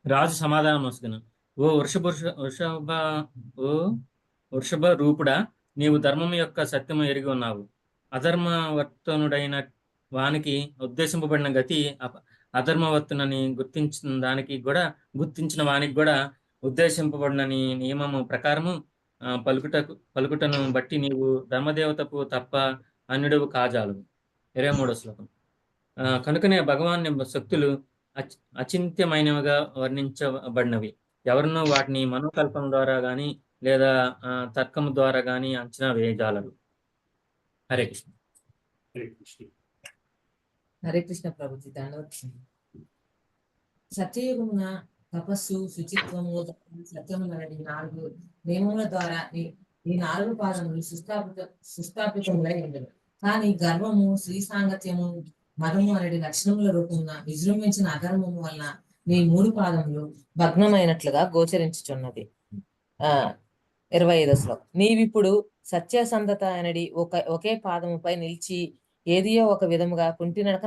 రాజు సమాధానం వస్తున్నాను, ఓ వృషభ రూపుడా, నీవు ధర్మం యొక్క సత్యము ఎరిగి ఉన్నావు. అధర్మవర్తనుడైన వానికి ఉద్దేశింపబడిన గతి అధర్మవర్తనని గుర్తించిన వానికి కూడా ఉద్దేశింపబడినని నియమము ప్రకారము పలుకుటను బట్టి నీవు ధర్మదేవతకు తప్ప అన్యుడవు కాజాలు. 23వ శ్లోకం. కనుకనే భగవాన్ శక్తులు అచింత్యమైనవిగా వర్ణించబడినవి. ఎవరినో వాటిని మనోకల్పన ద్వారా గాని లేదా తర్కము ద్వారా గాని అంచనా వేయజాలరు. హరే కృష్ణ. హరే కృష్ణ. హరే కృష్ణ ప్రభుజీ. దండవత్సం. సత్యయుగమున తపస్సు, శుచిత్వము, సత్యము అనేది 4 నియమముల ద్వారా ఈ 4 పాదములు సుస్థాపితములై ఉండదు. కానీ గర్వము, శ్రీ సాంగత్యము, మదము అనేది లక్షణముల రూపమున విజృంభించిన అధర్మము వలన నీ 3 పాదములు భగ్నమైనట్లుగా గోచరించుచున్నది. 25వ శ్లోకం. నీవిప్పుడు సత్యసంధత అనేది ఒకే పాదముపై నిలిచి ఏదియో ఒక విధముగా కుంటినడక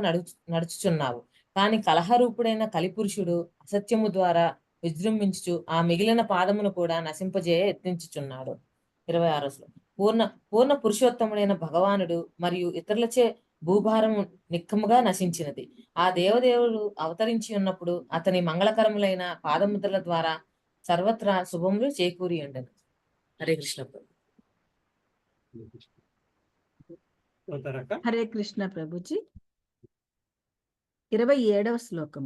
నడుచుచున్నావు. కానీ కలహరూపుడైన కలిపురుషుడు అసత్యము ద్వారా విజృంభించుచు ఆ మిగిలిన పాదమును కూడా నశింపజేయ యత్నించుచున్నాడు. 26వ శ్లోకం. పూర్ణ పురుషోత్తముడైన భగవానుడు మరియు ఇతరులచే భూభారము నిక్కముగా నశించినది. ఆ దేవదేవుడు అవతరించి ఉన్నప్పుడు అతని మంగళకరములైన పాదముద్రల ద్వారా సర్వత్రా శుభములు చేకూరి ఉండను. హరే కృష్ణ. హరే కృష్ణ ప్రభుజీ. 27వ శ్లోకం.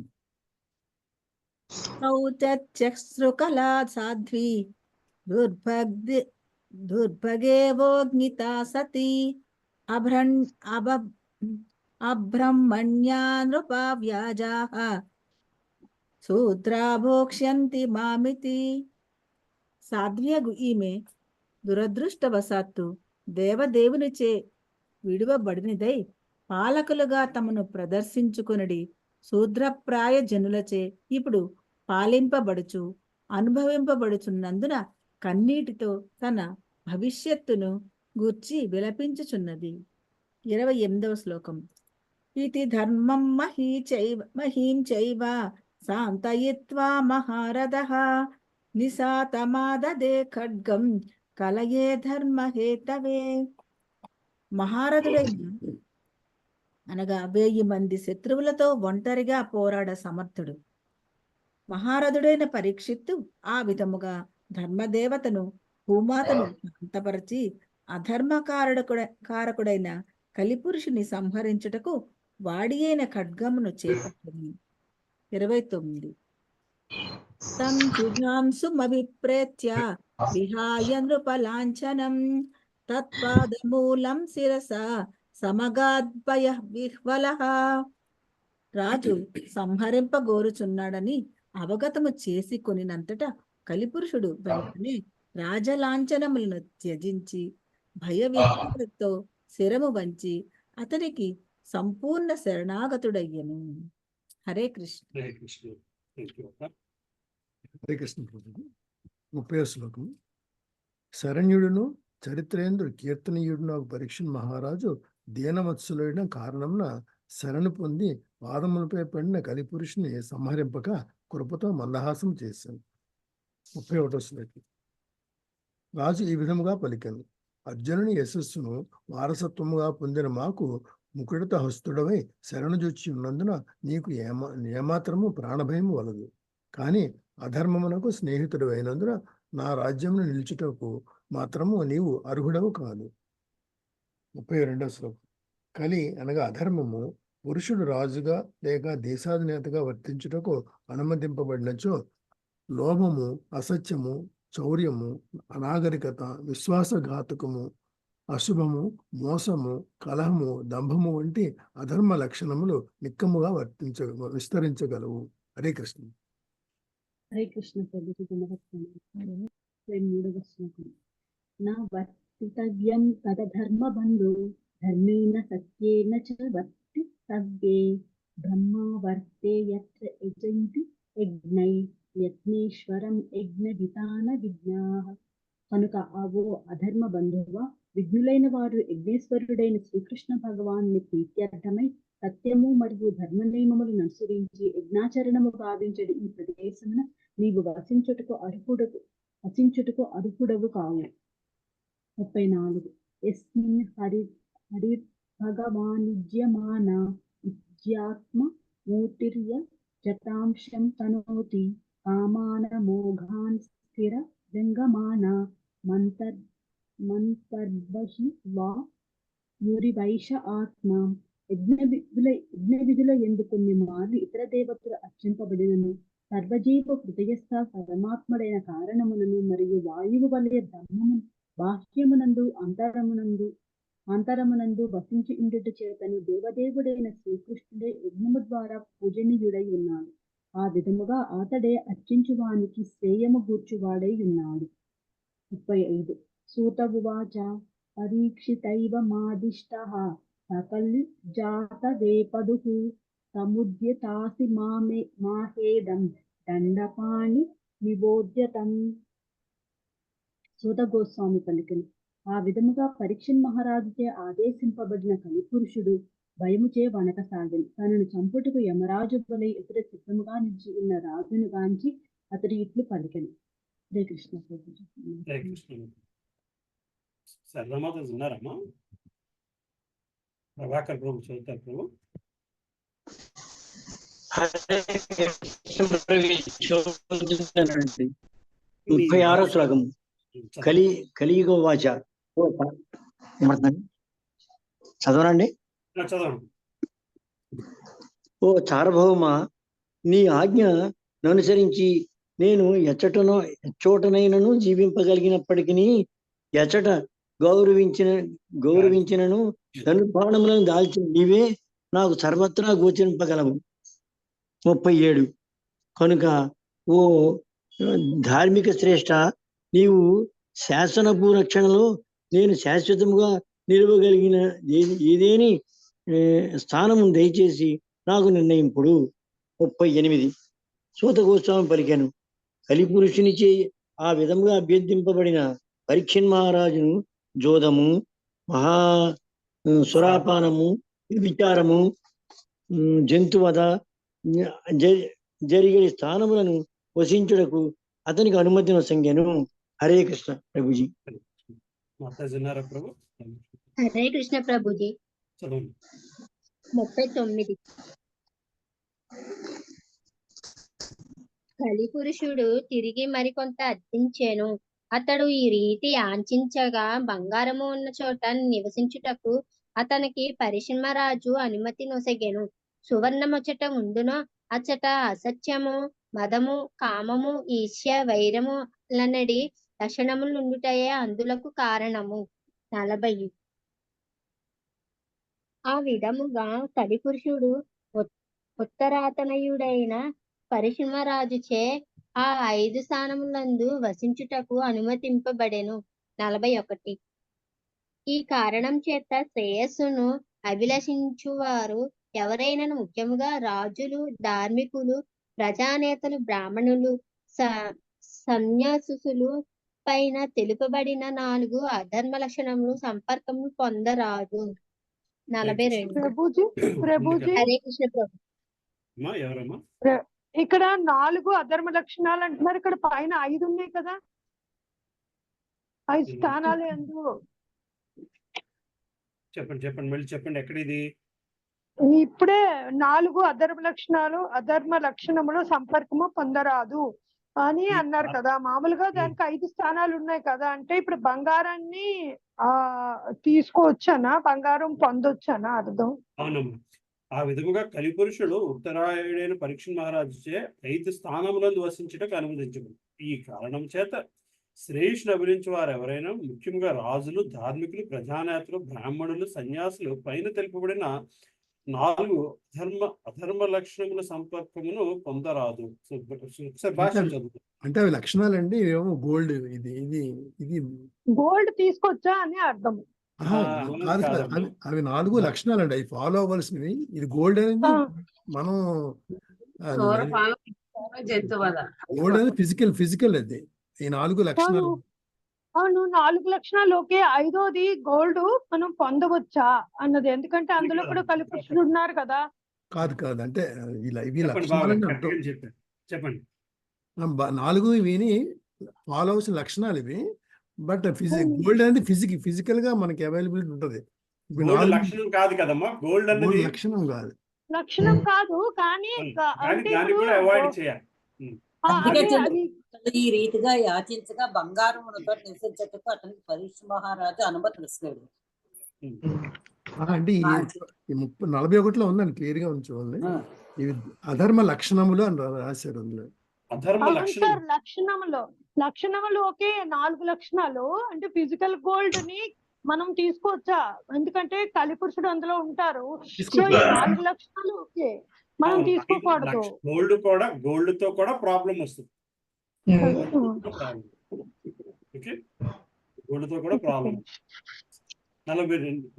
చక్షుకలా సాధ్వి దుర్భగేవోగ్నితా సతి అబ్రహ్మణ్యా నృపా వ్యాజాః శూద్రా భోక్ష్యంతి మామితి. సాధ్వ్యగు ఈమె దురదృష్టవశాత్తు దేవదేవునిచే విడువబడినదై పాలకులుగా తమను ప్రదర్శించుకొనడి శూద్రప్రాయ జనులచే ఇప్పుడు పాలింపబడుచు అనుభవింపబడుచున్నందున కన్నీటితో తన భవిష్యత్తును గూర్చి విలపించుచున్నది. 28వ శ్లోకం. ఇది ధర్మం మహీం చైవ శాంతయిత్వా మహారథః నిశాతమాదదే ఖడ్గం కలయే ధర్మహేతవే. మహారథుడైన అనగా 1000 మంది శత్రువులతో ఒంటరిగా పోరాడ సమర్థుడు. మహారథుడైన పరీక్షిత్తు ఆ విధముగా ధర్మదేవతను భూమాతను శాంతపరచి కారకుడైన కలిపురుషుని సంహరించుటకు వాడి అయిన ఖడ్గమును చేపట్టింది. 29. తం జుజాంసుమభిప్రేత్య విహాయ నృపలాంఛనం తత్పాదమూలం శిరస సమగాద్భయ విహ్వలః. రాజు సంహరింపగోరుచున్నాడని అవగతము చేసి కొనినంతట కలిపురుషుడు వెంటనే రాజలాంఛనములను త్యజించి భయవిహ్వలతో శిరము వంచి అతనికి సంపూర్ణ శరణాగతుడయ్యను. హరే కృష్ణ. హరే కృష్ణ. హరే కృష్ణ. 30వ శ్లోకం. శరణ్యుడును చరిత్రేంద్రుడు కీర్తనీయుడు పరీక్ష మహారాజు దీనవత్సలుడైన కారణంన శరణు పొంది పాదములపై పడిన కలిపురుషుని సంహరింపక కృపతో మందహాసం చేశాను. 31వ శ్లోకం. రాజు ఈ విధముగా పలికెను: అర్జునుని యశస్సును వారసత్వముగా పొందిన మాకు ముకుడిత హస్తుడవై శరణుజొచ్చి ఉన్నందున నీకు ఏమాత్రము ప్రాణభయము వలదు. కానీ అధర్మమునకు స్నేహితుడు అయినందున నా రాజ్యమును నిలుచుటకు మాత్రము నీవు అర్హుడవు కాదు. 32వ శ్లోకం. కలి అనగా అధర్మము పురుషుడు రాజుగా లేక దేశాధినేతగా వర్తించుటకు అనుమతింపబడినచో లోభము, అసత్యము, చౌర్యము, అనాగరికత, విశ్వాసఘాతకము, అశుభము, మోసము, కలహము, దంభము వంటి అధర్మ లక్షణములు నిక్కముగా విస్తరించగలవు. హరే కృష్ణ. హరే కృష్ణ ప్రభుజీ. 23వ శ్లోకం. నా వర్తితవ్యం తదధర్మ బంధు ధర్మేణ సత్యేన చ వర్తితవ్యే బ్రహ్మ వర్తే యత్ర యజంతి యజ్ఞై యజ్ఞేశ్వరం యజ్ఞవితాన విజ్ఞాః. కనుక ఆవో అధర్మ బంధువా, విఘ్నులైన వారు యజ్ఞేశ్వరుడైన శ్రీకృష్ణ భగవాను ప్రీత్యర్థమై సత్యము మరియు ధర్మ నియమములను అనుసరించి యజ్ఞాచరణము భావించడు ఈ ప్రదేశమున నీవు వసించుటకు అర్హుడవు కావు. 34. యస్మిన్ హరి భగవానుజ్యమాన విద్యాత్మ మూర్తిర్య జతాంశం తనోతి కామాన మోఘాన్ స్థిర జంగమాన మంతర్బహి వా యురివైష ఆత్మ. యజ్ఞ విధుల ఎందు కొన్ని మార్లు ఇతర దేవతలు అర్చింపబడినను సర్వజీవ హృదయస్థ పరమాత్ముడైన కారణమునను మరియు వాయువు వలె బ్రహ్మము బాహ్యమునందు అంతరమునందు వసించి ఉండుట చేతను దేవదేవుడైన శ్రీకృష్ణుడే యజ్ఞము ద్వారా పూజనీయుడై ఉన్నాడు. ఆ విధముగా అతడే అర్చించువానికి శ్రేయము గూర్చువాడై ఉన్నాడు. 35. సూత ఉవాచ పరీక్షితైవ మాదిష్టః సకల్ జాత వేపదుః సముద్యతాసి మాహేదం దండపాణి నిబోధ్యతం. సూత గోస్వామి పలికెను: ఆ విధముగా పరీక్షణ్ మహారాజుచే ఆదేశింపబడిన కలిపురుషుడు భయముచే వణకసాగను. తనను చంపుటకు యమరాజు వలె ఎదుర సిద్ధముగా నిలిచి ఉన్న రాజును గాంచి అతడు ఇట్లు పలికెను. హరే కృష్ణ ప్రభుజీ. హరే కృష్ణ. సరళమాత ఉన్నారమ్మా? ప్రభాకర్ ప్రభు చదువుతారు ప్రభు. హరే కృష్ణ ప్రభు. 36వ శ్లోకం. కలియుగ వాచ. చదవనండి. చదవండి. ఓ సార్వభౌమ, నీ ఆజ్ఞను అనుసరించి నేను ఎచ్చోటనైనను జీవింపగలిగినప్పటికీ ఎచ్చట గౌరవించినను ధనుర్బాణములను దాల్చిన నీవే నాకు సర్వత్రా గోచరింపగలవు. 37. కనుక ఓ ధార్మిక శ్రేష్ఠ, నీవు శాసనపు రక్షణలో నేను శాశ్వతముగా నిలవగలిగిన ఏదేని స్థానము దయచేసి నాకు నిర్ణయింపుడు. 38. సూత గోస్వామి పలికెను: కలిపురుషునిచే ఆ విధముగా అభ్యర్థింపబడిన పరీక్షణ్ మహారాజును జోదము, సురాపానము, విచారము, జంతువధ జరిగే స్థానములను వసించుటకు అతనికి అనుమతిని సంఖ్యను. హరే కృష్ణ ప్రభుజీ. హరే కృష్ణ ప్రభుజీ. 39. కలిపురుషుడు తిరిగి మరికొంత అర్థించెను. అతడు ఈ రీతి ఆంఛించగా బంగారము ఉన్న చోట నివసించుటకు అతనికి పరిశ్రమరాజు అనుమతి నొసగెను. సువర్ణముచట ఉండునో అచట అసత్యము, మదము, కామము, ఈర్ష్య, వైరము లనడి లక్షణములుండుటయే అందులకు కారణము. 40. ఆ విధముగా కలిపురుషుడు ఉత్తరాతనయుడైన పరిశ్రమరాజుచే ఆ 5 స్థానములందు వసించుటకు అనుమతింపబడెను. 41. ఈ కారణం చేత శ్రేయస్సును అభిలషించువారు ఎవరైనను, ముఖ్యముగా రాజులు, ధార్మికులు, ప్రజానేతలు, బ్రాహ్మణులు, సన్యాసులు పైన తెలుపబడిన 4 అధర్మ లక్షణములు సంపర్కము పొందరాదు. 42. ప్రభుజీ హరే కృష్ణ ప్రభు. అమ్మా ఎవరమ్మా? ఇక్కడ 4 అధర్మ లక్షణాలు అంటున్నారు, ఇక్కడ పైన 5 ఉన్నాయి కదా, 5 స్థానాలు ఎందు. చెప్పండి మళ్ళీ చెప్పండి, ఎక్కడ ఇది? ఇప్పుడే 4 అధర్మ లక్షణములు సంపర్కము పొందరాదు అని అన్నారు కదా. మామూలుగా దానికి 5 స్థానాలు ఉన్నాయి కదా, అంటే ఇప్పుడు బంగారాన్ని తీసుకోవచ్చనా, బంగారం పొందొచ్చనా అర్థం? అవునమ్మా, ఆ విధముగా కలిపురుషుడు ఉత్తరాయుడైన పరీక్ష మహారాజుచే 5 స్థానములందు వసించుటకు అనుమతించబడు. ఈ కారణం చేత శ్రేయుషుని అభిరించి వారు ఎవరైనా, ముఖ్యంగా రాజులు, ధార్మికులు, ప్రజానేతలు, బ్రాహ్మణులు, సన్యాసులు పైన తెలుపబడిన 4 అధర్మ లక్షణముల సంపర్కమును పొందరాదు. భాష చదువు. అంటే అవి లక్షణాలండి, ఏమో గోల్డ్, ఇది ఇది ఇది గోల్డ్ తీసుకొచ్చా అని అర్థం. అవి 4 లక్షణాలు అండి, అవి ఫాలో అవ్వాల్సినవి. ఇది గోల్డ్ అనేది మనం గోల్డ్ అనేది ఫిజికల్ అది. ఈ 4 లక్షణాలు. అవును, 4 లక్షణాలు ఓకే. 5వది గోల్డ్ మనం పొందవచ్చా అన్నది, ఎందుకంటే అందులో కూడా కలిపురుషుడు ఉన్నారు కదా. కాదు అంటే ఇవి లక్షణాలు చెప్పండి. 4 ఇవి ఫాలో అవ్వాల్సిన లక్షణాలు ఇవి. బట్ గోల్డ్ అనేది ఫిజికల్ గా మనకి అవైలబిలిటీ ఉంటది. లక్షణం కాదు కదమ్మా, గోల్డ్ అనేది లక్షణం కాదు, లక్షణం కాదు, కానీ అవాయిడ్ చేయాలి. ఈ రీతిగా యాచించగా బంగారములతో నివసించటకు అతనికి పరీక్ష మహారాజు అనుమతిస్తాడు. అంటే 41లో ఉందండి, క్లియర్ గా ఉంది చూడండి. ఇవి అధర్మ లక్షణములు అని రాశారు అందులో. లక్షణములు ఓకే. 4 లక్షణాలు అంటే ఫిజికల్ గోల్డ్ ని మనం తీసుకోవచ్చా, ఎందుకంటే కలిపురుషుడు అందులో ఉంటారు. సో ఈ 4 లక్షణాలు ఓకే, మనం తీసుకోకూడదు. గోల్డ్ తో కూడా ప్రాబ్లం వస్తుంది. గోల్డ్ తో కూడా ప్రాబ్లం.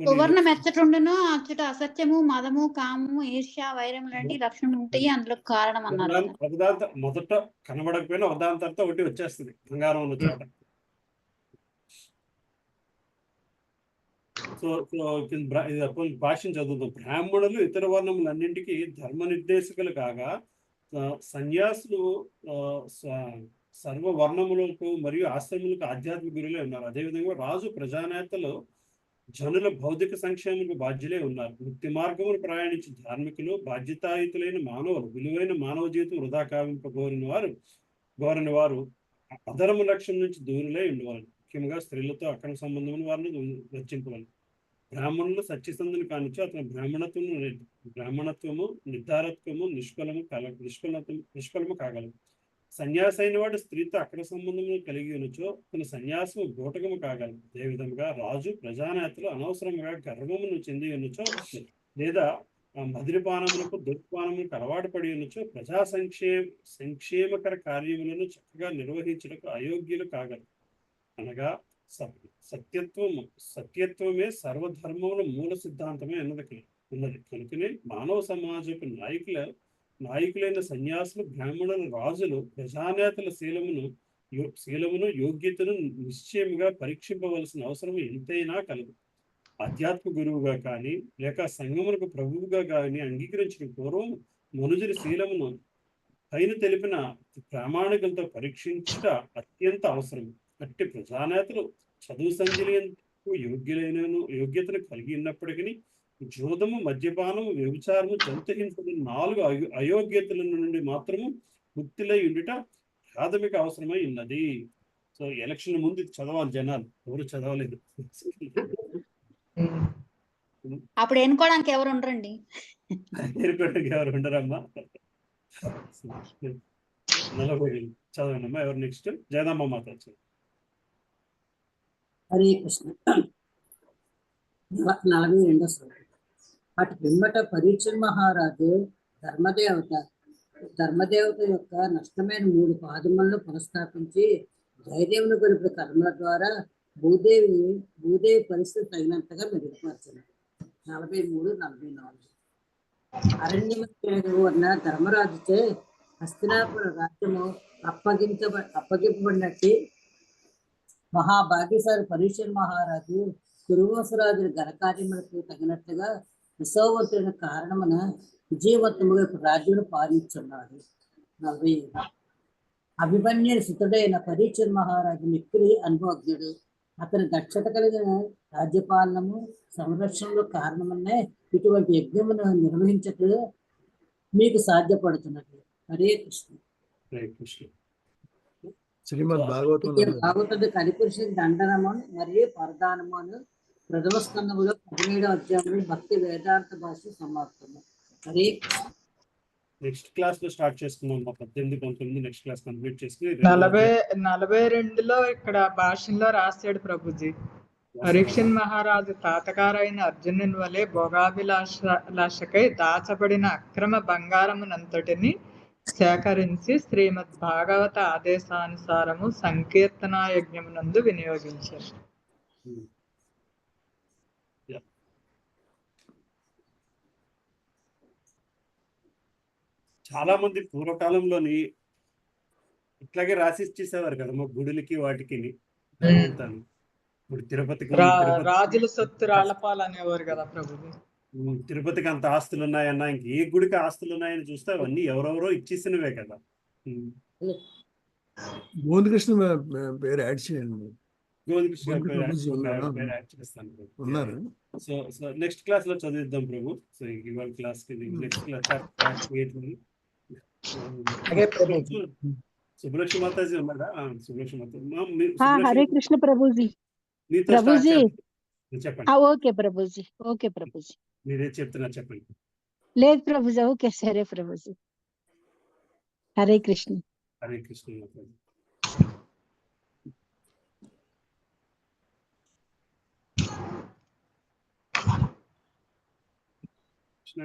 సువర్ణ మెచ్చటుండును అచ్చట అసత్యము, మదము, కామము, ఈర్ష్య, వైరం లాంటి లక్షణాలు ఉంటాయి, అందులో కారణం అన్నారు. మొదట కనబడకపోయినా ఉదాహరణ తర్వాత ఒకటి వచ్చేస్తుంది బంగారం ఉన్న చోట. భాష్యం చదువుతాం. బ్రాహ్మణులు ఇతర వర్ణములన్నింటికి ధర్మ నిర్దేశకులు కాగా, సన్యాసులు సర్వ వర్ణములకు మరియు ఆశ్రములకు ఆధ్యాత్మిక గురువులే ఉన్నారు. అదేవిధంగా రాజు, ప్రజానేతలు జనుల భౌతిక సంక్షేమకు బాధ్యులే ఉన్నారు. ముక్తి మార్గమును ప్రయాణించి ధార్మికులు, బాధ్యతాయుతులైన మానవులు విలువైన మానవ జీవితం వృధా కావింపగోరిన వారు అధర్మ లక్ష్యం నుంచి దూరులై ఉండేవారు. ముఖ్యంగా స్త్రీలతో అక్రమ సంబంధమైన వారిని రచింపవాలి. బ్రాహ్మణులు సత్యసంధులు కానిచ్చు అతని బ్రాహ్మణత్వము నిర్ధారత్వము నిష్ఫలము కాగలదు. సన్యాసి అయిన వాడు స్త్రీతో అక్కడ సంబంధము కలిగి ఉన్నచో తన సన్యాసము బోటకము కాగలదు. అదేవిధంగా రాజు, ప్రజానేతలు అనవసరంగా గర్వమును చెంది ఉన్నచో లేదా మధురపానములకు దుర్పానములకు అలవాటు పడి ఉన్నచో ప్రజా సంక్షేమకర కార్యములను చక్కగా నిర్వహించడానికి అయోగ్యులు కాగలరు. అనగా సత్యత్వమే సర్వధర్మముల మూల సిద్ధాంతమే ఉన్నది కనుకనే మానవ సమాజపు నాయకులైన సన్యాసులు, బ్రాహ్మణులు, రాజులు, ప్రజానేతల శీలమును యోగ్యతను నిశ్చయముగా పరీక్షింపవలసిన అవసరం ఎంతైనా కలదు. ఆధ్యాత్మిక గురువుగా కానీ లేక సంగమునకు ప్రభువుగా కానీ అంగీకరించిన పూర్వం మనుజుని శీలమును పైన తెలిపిన ప్రామాణికలతో పరీక్షించుట అత్యంత అవసరం. అట్టి ప్రజానేతలు చదువు సంజయంకు యోగ్యతను కలిగి ఉన్నప్పటికీ జోదము, మద్యపానము, వ్యభిచారము, జంతుహింసలు 4 అయోగ్యతల నుండి మాత్రము ముక్తిలై ఉండుట ప్రాథమిక అవసరమై ఉన్నది. సో ఎలక్షన్ ముందు చదవాలి, జనాలు ఎవరు చదవలేదు. అప్పుడు ఎన్నుకోవడానికి ఎవరు ఉండరండి, ఎవరు ఉండరమ్మా. 40 చదవండి అమ్మా. ఎవరు నెక్స్ట్? జయదమ్మ మాత. హరే కృష్ణ. 42వ శ్లోకం. అటు పిమ్మట పరీక్ష మహారాజు ధర్మదేవత యొక్క నష్టమైన 3 పాదములను పునఃస్థాపించి ధైర్యమును గొలిపిన కర్మల ద్వారా భూదేవి పరిస్థితి తగినంతగా మెరుగుపరచారు. 43, 44. అరణ్యము ఉన్న ధర్మరాజుచే హస్తినాపుర రాజ్యము అప్పగింపబడినట్టు మహాభాగ్యశాలి పరీక్షణ్ మహారాజు కురువంశరాజుల ఘనకార్యములకు తగినట్లుగా విశ్వవంతుడైన కారణమున విజయవంతముగా ఇప్పుడు రాజ్యమును పాలించున్నాడు. 40 అభిమన్యుని సుతుడైన పరీక్షణ్ మహారాజు మిక్కిలి అనుభవజ్ఞుడు. అతని దక్షత కలిగిన రాజ్యపాలనము సంరక్షణలో కారణమనే ఇటువంటి యజ్ఞమును నిర్వహించటం మీకు సాధ్యపడుతున్నది. హరే కృష్ణ. హరే కృష్ణ. శ్రీమద్ భాగవతం భాగవతుడు కలిపురుషుని దండనము మరియు పరదానము ప్రథమ స్కందములో 17వ అధ్యాయంలో భక్తి వేదాంత భాష సమాప్తము. హరే కృష్ణ. నెక్స్ట్ క్లాస్ లో స్టార్ట్ చేసుకున్నాం. 18, 19 నెక్స్ట్ క్లాస్ కంప్లీట్ చేసుకుని 42లో ఇక్కడ భాషలో రాశాడు ప్రభుజీ. పరీక్షణ్ మహారాజు తాతగారైన అర్జునుని వలె భోగాభిలాషకై దాచబడిన అక్రమ బంగారమునంతటిని సేకరించి శ్రీమద్ భాగవత ఆదేశానుసారము సంకీర్తన యజ్ఞమునందు వినియోగించారు. చాలా మంది పూర్వకాలంలోని ఇట్లాగే రాసి ఇచ్చేసేవారు కదా మా గుడులకి వాటికి. ఇప్పుడు తిరుపతికి రాజుల సొత్తు రాళ్లపాలు అనేవారు కదా ప్రభుజీ. తిరుపతికి అంత ఆస్తులు ఉన్నాయన్నా ఇంక ఏ గుడికి ఆస్తులు ఉన్నాయని చూస్తే అవన్నీ ఎవరెవరో ఇచ్చేసినవే కదా. గోవిందకృష్ణ పేరు యాడ్ చేయండి. గోవిందకృష్ణ పేరు యాడ్ చేస్తాను. ఉన్నారు. సో నెక్స్ట్ క్లాస్ లో చదివిద్దాం ప్రభు. సో ఇవాళ క్లాస్ కి నెక్స్ట్ క్లాస్ సుబ్బలక్ష్మి మాతాజీ ఉన్నారా? సుబ్బలక్ష్మి మాత. హరే కృష్ణ ప్రభుజీ. ప్రభుజీ చెప్పండి. ఓకే ప్రభుజీ. ఓకే ప్రభుజీ. మీరే చెప్తున్నారు చెప్పండి. లేదు ప్రభుజీ. ఓకే సరే ప్రభుజీ. హరే కృష్ణ. హరే కృష్ణ మాతాజీ.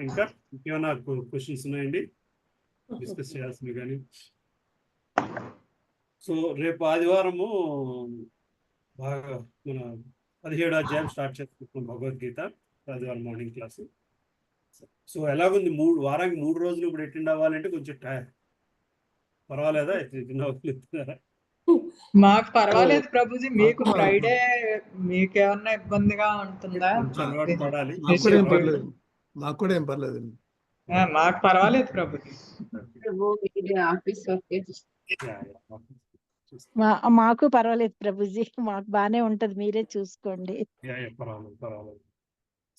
ఇంకా ఇంకేమైనా క్వశ్చన్స్ ఉన్నాయండి డిస్కస్ చేయాల్సింది కానీ? సో రేపు ఆదివారము బాగా మన 17వ అధ్యాయం స్టార్ట్ చేసుకుంటున్నాం భగవద్గీత. ఆదివారం మార్నింగ్ క్లాస్. సో ఎలాగుంది? వారానికి 3 రోజులు ఇప్పుడు అటెండ్ అవ్వాలంటే కొంచెం పర్వాలేదా? మాకు పర్వాలేదు ప్రభుజీ. మీకు ఫ్రైడే మీకేమన్నా ఇబ్బందిగా ఉంటుందా? అలవాటు పడాలి. మాకు కూడా ఏం పర్లేదు. మాకు పర్వాలేదు ప్రభుజీ. మాకు పర్వాలేదు ప్రభుజీ. మాకు బానే ఉంటది. మీరే చూసుకోండి. పర్వాలేదు.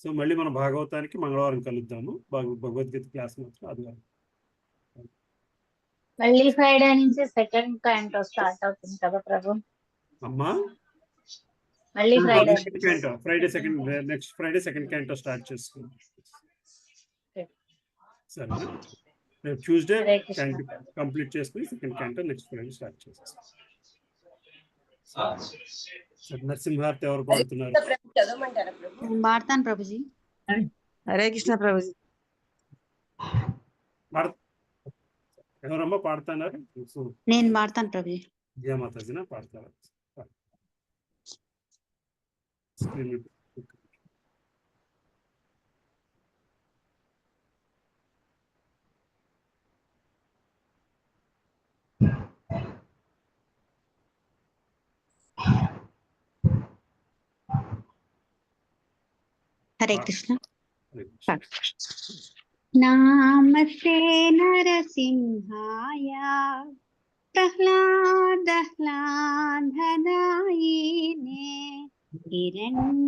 సో మళ్ళీ మన భాగవతానికి మంగళవారం కలుద్దాము. భగవద్గీత క్లాస్ మాత్రం ఆదివారం. మళ్ళీ ఫ్రైడే నుంచి సెకండ్ క్యాంటో స్టార్ట్ అవుతుంది కదా ప్రభు. అమ్మా మళ్ళీ Friday next Friday second canto start చేసుకుందాం. సరే రేపు ట్యూస్డే కంప్లీట్ చేసుకుని second canto next Friday start చేసేస్తాం. నరసింహార్తి ఎవరు పాడుతున్నారు? పాడతాను ప్రభుజీ. హరే కృష్ణ ప్రభుజీ. ఎవరమ్మా పాడుతున్నారు? నేను పాడతాను ప్రభుజీ. జయమాతాజీనా పాడతారా? హరే కృష్ణ. నమస్తే నరసింహాయ ప్రహ్లాదహ్లాదనాయినే హిరణ్యాకాశిపోర్వక్షః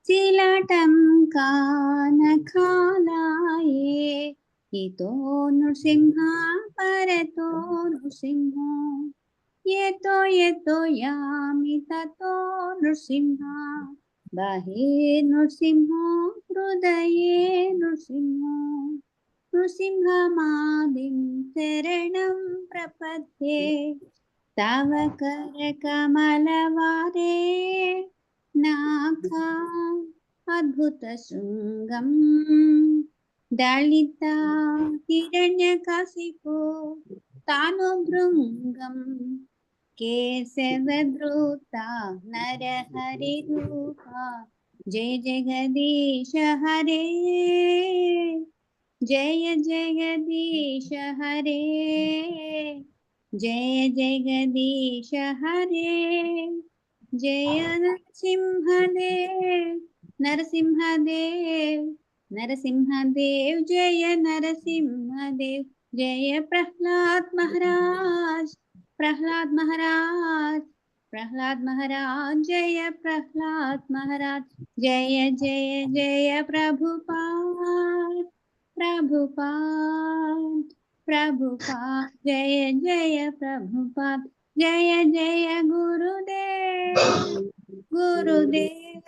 శిలటం కానఖాలాయే ఇతో నృసింహ పరతో నృసింహో యతో యతో యామి తతో నృసింహ బాహే నృసింహో హృదయే నృసింహో నృసింహమాదిం శరణం ప్రపద్యే తవ కరకమలవారే నాకా అద్భుత శృంగం దళిత హిరణ్యకశిపో తాను భృంగం కేశవధృత నరహరి రూప జయ జగదీశ హరే జయ జగదీశ హరే जय जगदीश हरे, जय नरसिंहदेव नरसिंहदेव नरसिंहदेव, जय नरसिंहदेव, जय प्रहलाद महाराज प्रहलाद महाराज प्रहलाद महाराज, जय प्रहलाद महाराज, जय जय जय प्रभुपाद प्रभुपाद प्रभुपाद, जय जय प्रभुपाद, जय जय गुरुदेव गुरुदेव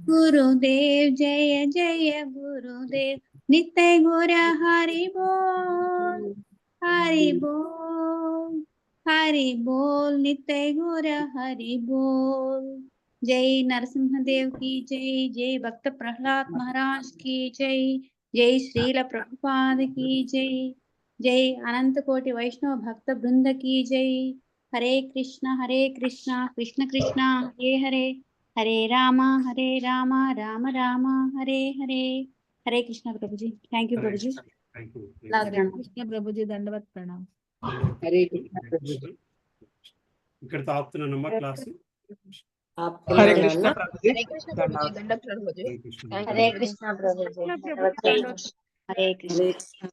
गुरुदेव, जय जय गुरुदेव, नित्य गुर हरि बोल हरि बोल हरि बोल, नित्य गुर हरि बोल। जय नरसिंहदेव की जय, जय भक्त प्रहलाद महाराज की जय, जय श्रील प्रभुपाद की जय, जय अनंत कोटि वैष्णव भक्त वृंद की जय। हरे कृष्णा कृष्ण कृष्ण हरे हरे, हरे राम राम राम हरे हरे। हरे कृष्ण प्रभु जी, थैंक यू प्रभु जी। हरे कृष्ण प्रभु जी, दंडवत प्रणाम। हरे कृष्ण प्रभु जी। ఇక్కడితో ఆపుతున్నానమ్మ క్లాస్. హరే కృష్ణ ప్రభుజీ, హరే కృష్ణ ప్రభుజీ, దండ ప్రభుజీ. హరే కృష్ణ. హరే కృష్ణ ప్రభు, హరే కృష్ణ। హరే కృష్ణ.